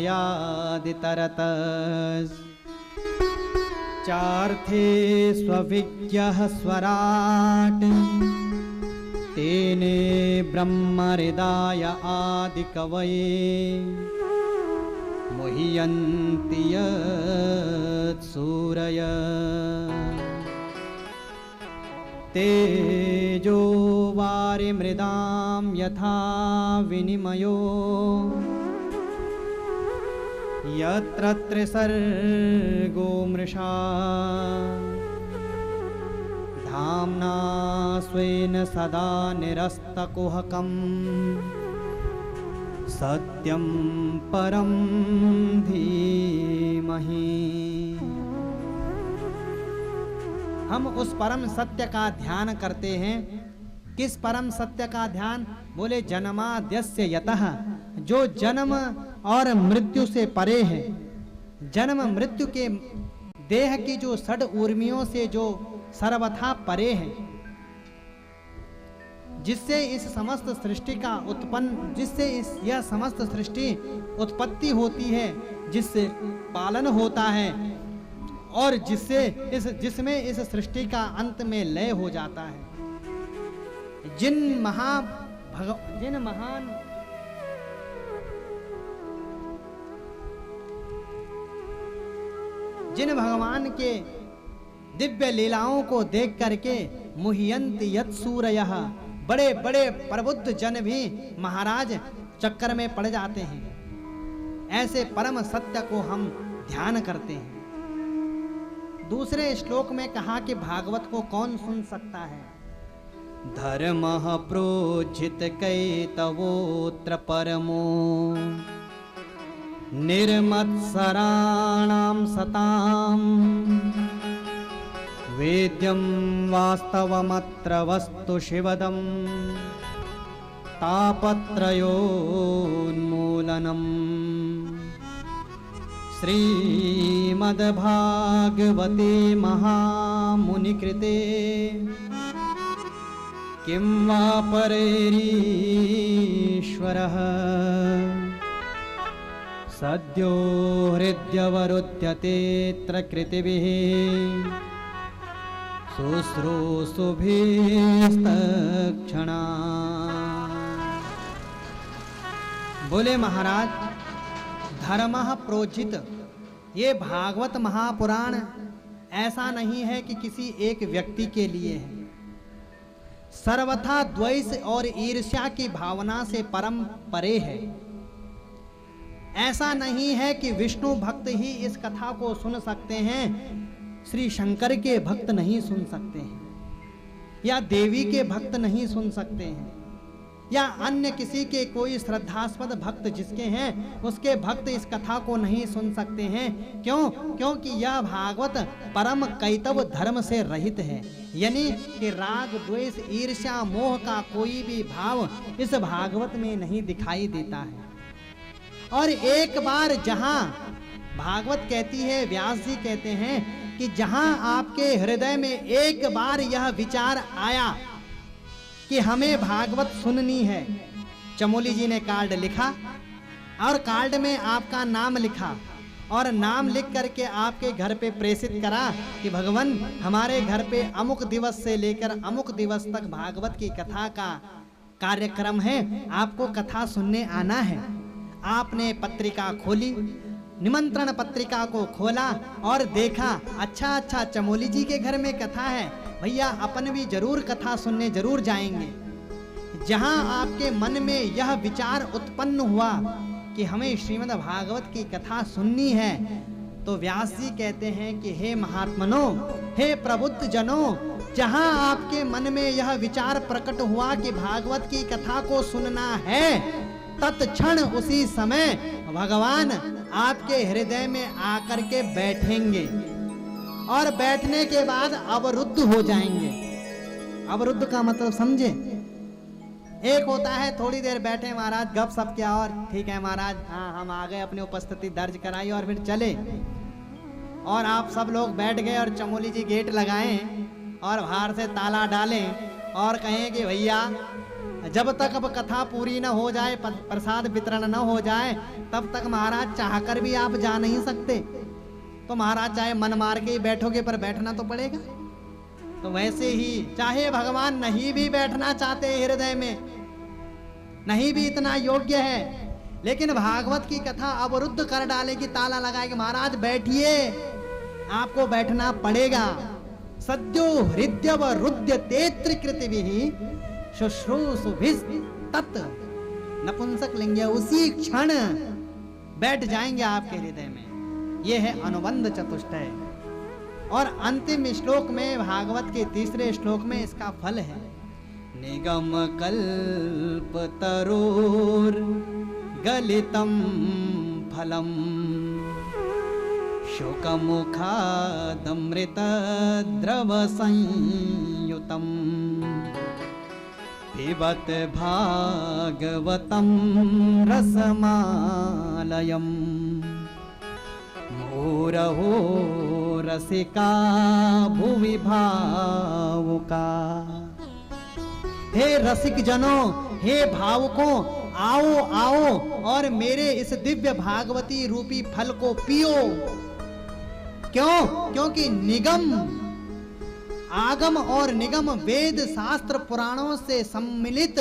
चार्थे स्वविज्ञः स्वराट् तेने ब्रह्महृदाय आदिकवये मुह्यन्ति यत्सूरयः तेजो वारिमृदां यथा विनिमयो यत्र त्रिसर्गो मृषा धाम्ना स्वेन सदा निरस्तकुहकं सत्यं परं धीमहि। हम उस परम सत्य का ध्यान करते हैं। किस परम सत्य का ध्यान? बोले जन्माद्यस्य यतः, जो जन्म और मृत्यु से परे है। जन्म मृत्यु के देह की जो षड ऊर्मियों से जो सर्वथा परे है, जिससे इस समस्त सृष्टि का उत्पन्न, जिससे यह समस्त सृष्टि उत्पत्ति होती है, जिससे पालन होता है और जिसमें इस सृष्टि का अंत में लय हो जाता है। जिन भगवान के दिव्य लीलाओं को देख करके मुह्यन्ति यत्सूरयः, बड़े बड़े प्रबुद्ध जन भी महाराज चक्कर में पड़ जाते हैं। ऐसे परम सत्य को हम ध्यान करते हैं। दूसरे श्लोक में कहा कि भागवत को कौन सुन सकता है। धर्मः प्रोज्झित कैतवोऽत्र परमो निर्मत्सराणां सतां वेद्यं वास्तवमत्र वस्तु शिवदं तापत्रयोन्मूलनम्। श्रीमद्भागवते महामुनिकृते किं वा परैरीश्वरः सद्यो हृद्यवरुध्यतेऽत्र कृतिभिः शुश्रूषुभिस्तक्षणात्। बोले महाराज, धर्मः प्रोज्झित, ये भागवत महापुराण ऐसा नहीं है कि किसी एक व्यक्ति के लिए है। सर्वथा द्वेष और ईर्ष्या की भावना से परम परे है। ऐसा नहीं है कि विष्णु भक्त ही इस कथा को सुन सकते हैं, श्री शंकर के भक्त नहीं सुन सकते हैं, या देवी के भक्त नहीं सुन सकते हैं, या अन्य किसी के कोई श्रद्धास्पद भक्त जिसके हैं उसके भक्त इस कथा को नहीं सुन सकते हैं। क्यों? क्योंकि यह भागवत परम कैतव धर्म से रहित है, यानी कि राग द्वेष ईर्ष्या मोह का कोई भी भाव इस भागवत में नहीं दिखाई देता है। और एक बार जहां भागवत कहती है, व्यास जी कहते हैं कि जहां आपके हृदय में एक बार यह विचार आया कि हमें भागवत सुननी है, चमोली जी ने कार्ड लिखा और कार्ड में आपका नाम लिखा और नाम लिख करके आपके घर पे प्रेषित करा कि भगवान हमारे घर पे अमुक दिवस से लेकर अमुक दिवस तक भागवत की कथा का कार्यक्रम है, आपको कथा सुनने आना है। आपने पत्रिका खोली, निमंत्रण पत्रिका को खोला और देखा अच्छा चमोली जी के घर में कथा है, भैया अपन भी जरूर कथा सुनने जरूर जाएंगे। जहां आपके मन में यह विचार उत्पन्न हुआ कि हमें श्रीमद् भागवत की कथा सुननी है, तो व्यास जी कहते हैं कि हे महात्मनों, हे प्रबुद्ध जनों, जहां आपके मन में यह विचार प्रकट हुआ कि भागवत की कथा को सुनना है, तत्क्षण उसी समय भगवान आपके हृदय में आकर के बैठेंगे और बैठने के बाद अवरुद्ध हो जाएंगे। अवरुद्ध का मतलब समझे? एक होता है थोड़ी देर बैठे महाराज गप सप क्या, और ठीक है महाराज, हाँ हम आ गए, अपनी उपस्थिति दर्ज कराई और फिर चले, और आप सब लोग बैठ गए और चमोली जी गेट लगाएं और बाहर से ताला डालें और कहें कि भैया जब तक अब कथा पूरी न हो जाए, प्रसाद वितरण न हो जाए, तब तक महाराज चाहकर भी आप जा नहीं सकते। तो महाराज चाहे मन मार के ही बैठोगे पर बैठना तो पड़ेगा। तो वैसे ही चाहे भगवान नहीं भी बैठना चाहते हृदय में, नहीं भी इतना योग्य है, लेकिन भागवत की कथा अवरुद्ध कर डालेगी, ताला लगाएगी, महाराज बैठिए, आपको बैठना पड़ेगा। सद्यो हृदयव रुद्य तेत्र कृतिभिः शुश्रूषुभिः तत् नपुंसक लिंग, उसी क्षण बैठ जाएंगे आपके हृदय में। यह है अनुबंध चतुष्टय। और अंतिम श्लोक में, भागवत के तीसरे श्लोक में इसका फल है, निगम कल्प तरोर गलितम फलम शोकमुखादमृत द्रव संयुतम पिबत भागवतम रसमालयम मुहुरहो रसिका भुवि भावुका। हे रसिक जनों, हे भावुकों, आओ आओ और मेरे इस दिव्य भागवती रूपी फल को पियो। क्यों? क्योंकि निगम, आगम और निगम, वेद शास्त्र पुराणों से सम्मिलित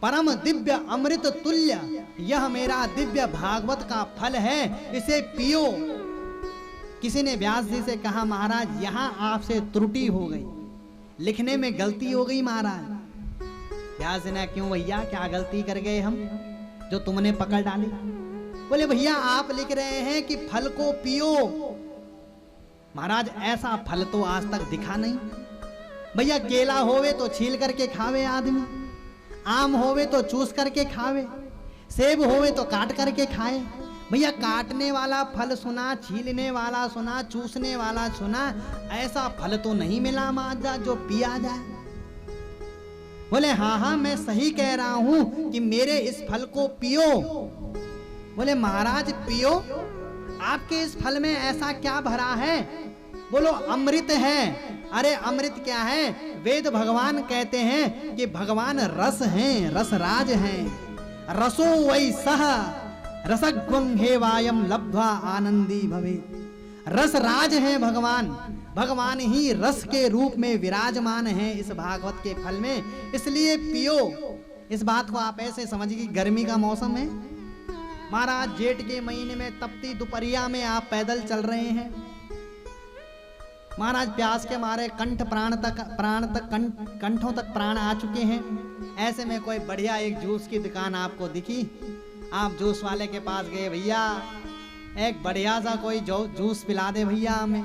परम दिव्य अमृत तुल्य यह मेरा दिव्य भागवत का फल है, इसे पियो। किसी ने व्यास जी से कहा, महाराज यहाँ आपसे त्रुटि हो गई, लिखने में गलती हो गई महाराज। व्यास जी ने, क्यों भैया, क्या गलती कर गए हम जो तुमने पकड़ डाली? बोले भैया आप लिख रहे हैं कि फल को पियो। महाराज ऐसा फल तो आज तक दिखा नहीं। भैया केला होवे तो छील करके खावे आदमी, आम होवे तो चूस करके खावे, सेब होवे तो काट करके खाए। भैया काटने वाला फल सुना, छीलने वाला सुना, चूसने वाला सुना, ऐसा फल तो नहीं मिला माजा जो पिया जाए। बोले हाँ हाँ मैं सही कह रहा हूं कि मेरे इस फल को पियो। बोले महाराज पियो, आपके इस फल में ऐसा क्या भरा है? बोलो अमृत है। अरे अमृत क्या है? वेद भगवान कहते हैं कि भगवान रस हैं, रसराज हैं। रसो वै सह रसग्वं हेवायम लब्ध्वा आनंदी भवे। रसराज हैं भगवान, भगवान ही रस के रूप में विराजमान हैं इस भागवत के फल में, इसलिए पियो। इस बात को आप ऐसे समझिए, गर्मी का मौसम है महाराज, जेठ के महीने में तपती दोपहरिया में आप पैदल चल रहे हैं महाराज, प्यास के मारे कंठों तक प्राण आ चुके हैं। ऐसे में कोई बढ़िया एक जूस की दुकान आपको दिखी, आप जूस वाले के पास गए, भैया एक बढ़िया सा कोई जूस पिला दे भैया हमें।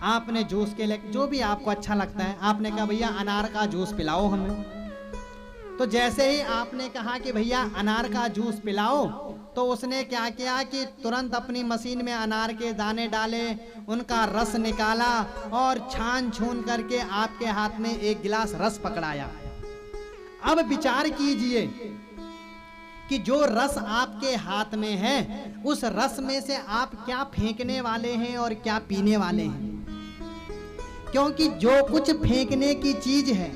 आपने जूस के लिए जो भी आपको अच्छा लगता है, आपने कहा भैया अनार का जूस पिलाओ हमें। तो जैसे ही आपने कहा कि भैया अनार का जूस पिलाओ, तो उसने क्या किया कि तुरंत अपनी मशीन में अनार के दाने डाले, उनका रस निकाला और छान छून करके आपके हाथ में एक गिलास रस पकड़ाया। अब विचार कीजिए कि जो रस आपके हाथ में है, उस रस में से आप क्या फेंकने वाले हैं और क्या पीने वाले हैं। क्योंकि जो कुछ फेंकने की चीज है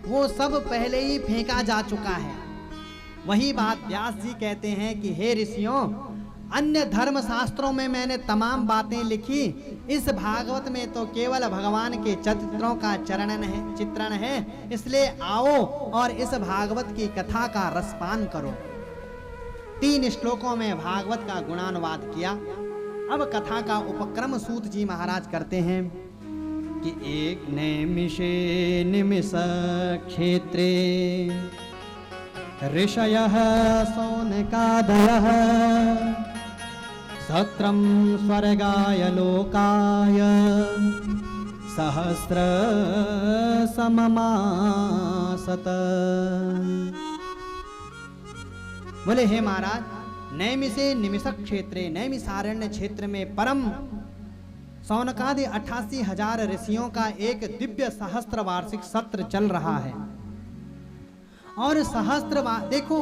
वो सब पहले ही फेंका जा चुका है। वही बात व्यास जी कहते हैं कि हे ऋषियों, अन्य धर्म शास्त्रों में मैंने तमाम बातें लिखी, इस भागवत में तो केवल भगवान के चित्रों का चित्रण है, इसलिए आओ और इस भागवत की कथा का रसपान करो। 3 श्लोकों में भागवत का गुणानुवाद किया। अब कथा का उपक्रम सूत जी महाराज करते हैं कि एक नैमिषे निमिष क्षेत्रे ऋषयः सौनकादयः सत्रं स्वर्गाय लोकाय सहस्र सममासत। बोले हे महाराज, नैमिषे निमिषक क्षेत्रे, नैमिषारण्य क्षेत्र में परम सौनकादि 88,000 ऋषियों का एक दिव्य सहस्त्र वार्षिक सत्र चल रहा है। और देखो,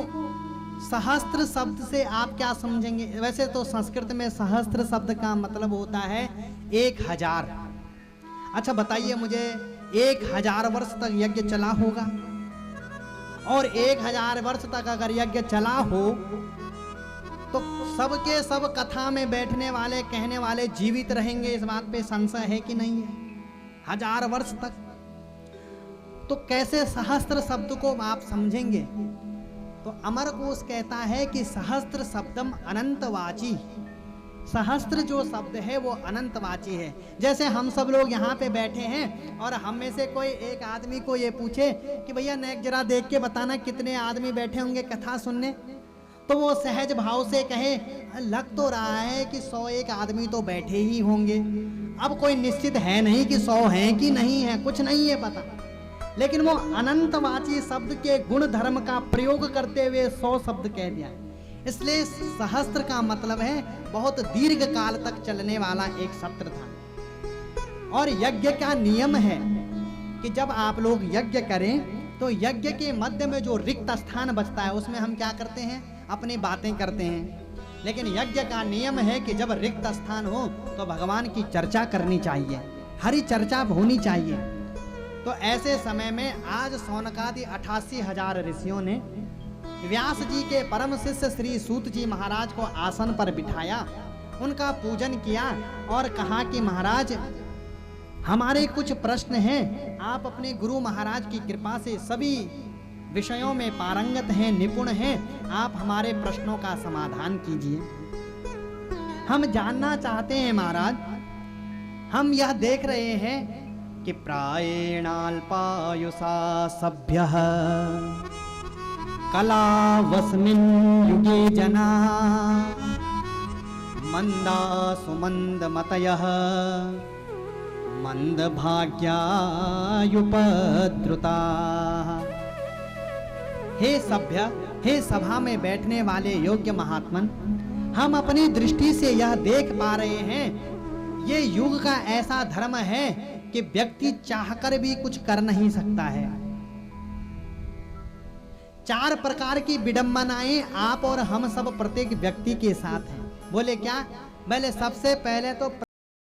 सहस्त्र शब्द से आप क्या समझेंगे? वैसे तो संस्कृत में सहस्त्र शब्द का मतलब होता है 1000। अच्छा बताइए मुझे, 1000 वर्ष तक यज्ञ चला होगा? और 1000 वर्ष तक अगर यज्ञ चला हो तो सबके सब कथा में बैठने वाले, कहने वाले जीवित रहेंगे, इस बात पे संशय है कि नहीं है? 1000 वर्ष तक तो कैसे सहस्त्र शब्द को आप समझेंगे? तो अमरकोश कहता है कि सहस्त्र शब्दम अनंतवाची। सहस्त्र जो शब्द है वो अनंतवाची है। जैसे हम सब लोग यहाँ पे बैठे हैं और हम में से कोई एक आदमी को ये पूछे कि भैया नेक जरा देख के बताना कितने आदमी बैठे होंगे कथा सुनने, तो वो सहज भाव से कहे लग तो रहा है कि 101 आदमी तो बैठे ही होंगे। अब कोई निश्चित है नहीं कि 100 हैं कि नहीं है, कुछ नहीं है पता, लेकिन वो अनंतवाची शब्द के गुण धर्म का प्रयोग करते हुए 100 शब्द कह दिया। इसलिए सहस्त्र का मतलब है बहुत दीर्घ काल तक चलने वाला एक सत्र था। और यज्ञ का नियम है कि जब आप लोग यज्ञ करें तो यज्ञ के मध्य में जो रिक्त स्थान बचता है उसमें हम क्या करते हैं? अपनी बातें करते हैं। लेकिन यज्ञ का नियम है कि जब रिक्त स्थान हो तो भगवान की चर्चा करनी चाहिए, हरि चर्चा होनी चाहिए। तो ऐसे समय में आज सौनकादि 88,000 ऋषियों ने व्यास जी के परम शिष्य श्री सूत जी महाराज को आसन पर बिठाया, उनका पूजन किया और कहा कि महाराज हमारे कुछ प्रश्न हैं, आप अपने गुरु महाराज की कृपा से सभी विषयों में पारंगत हैं, निपुण हैं, आप हमारे प्रश्नों का समाधान कीजिए। हम जानना चाहते हैं महाराज, हम यह देख रहे हैं कि प्रायेणाल्पायुषा सभ्यः कलावस्मिन् युगे जना मंदा सुमन्दमतयः मंदभाग्यायुपद्रुताः। हे सभ्य, हे सभा में बैठने वाले योग्य महात्मन, हम अपनी दृष्टि से यह देख पा रहे हैं, ये युग का ऐसा धर्म है कि व्यक्ति चाहकर भी कुछ कर नहीं सकता है। 4 प्रकार की विडंबनाएं आप और हम सब प्रत्येक व्यक्ति के साथ हैं। बोले क्या? बोले सबसे पहले तो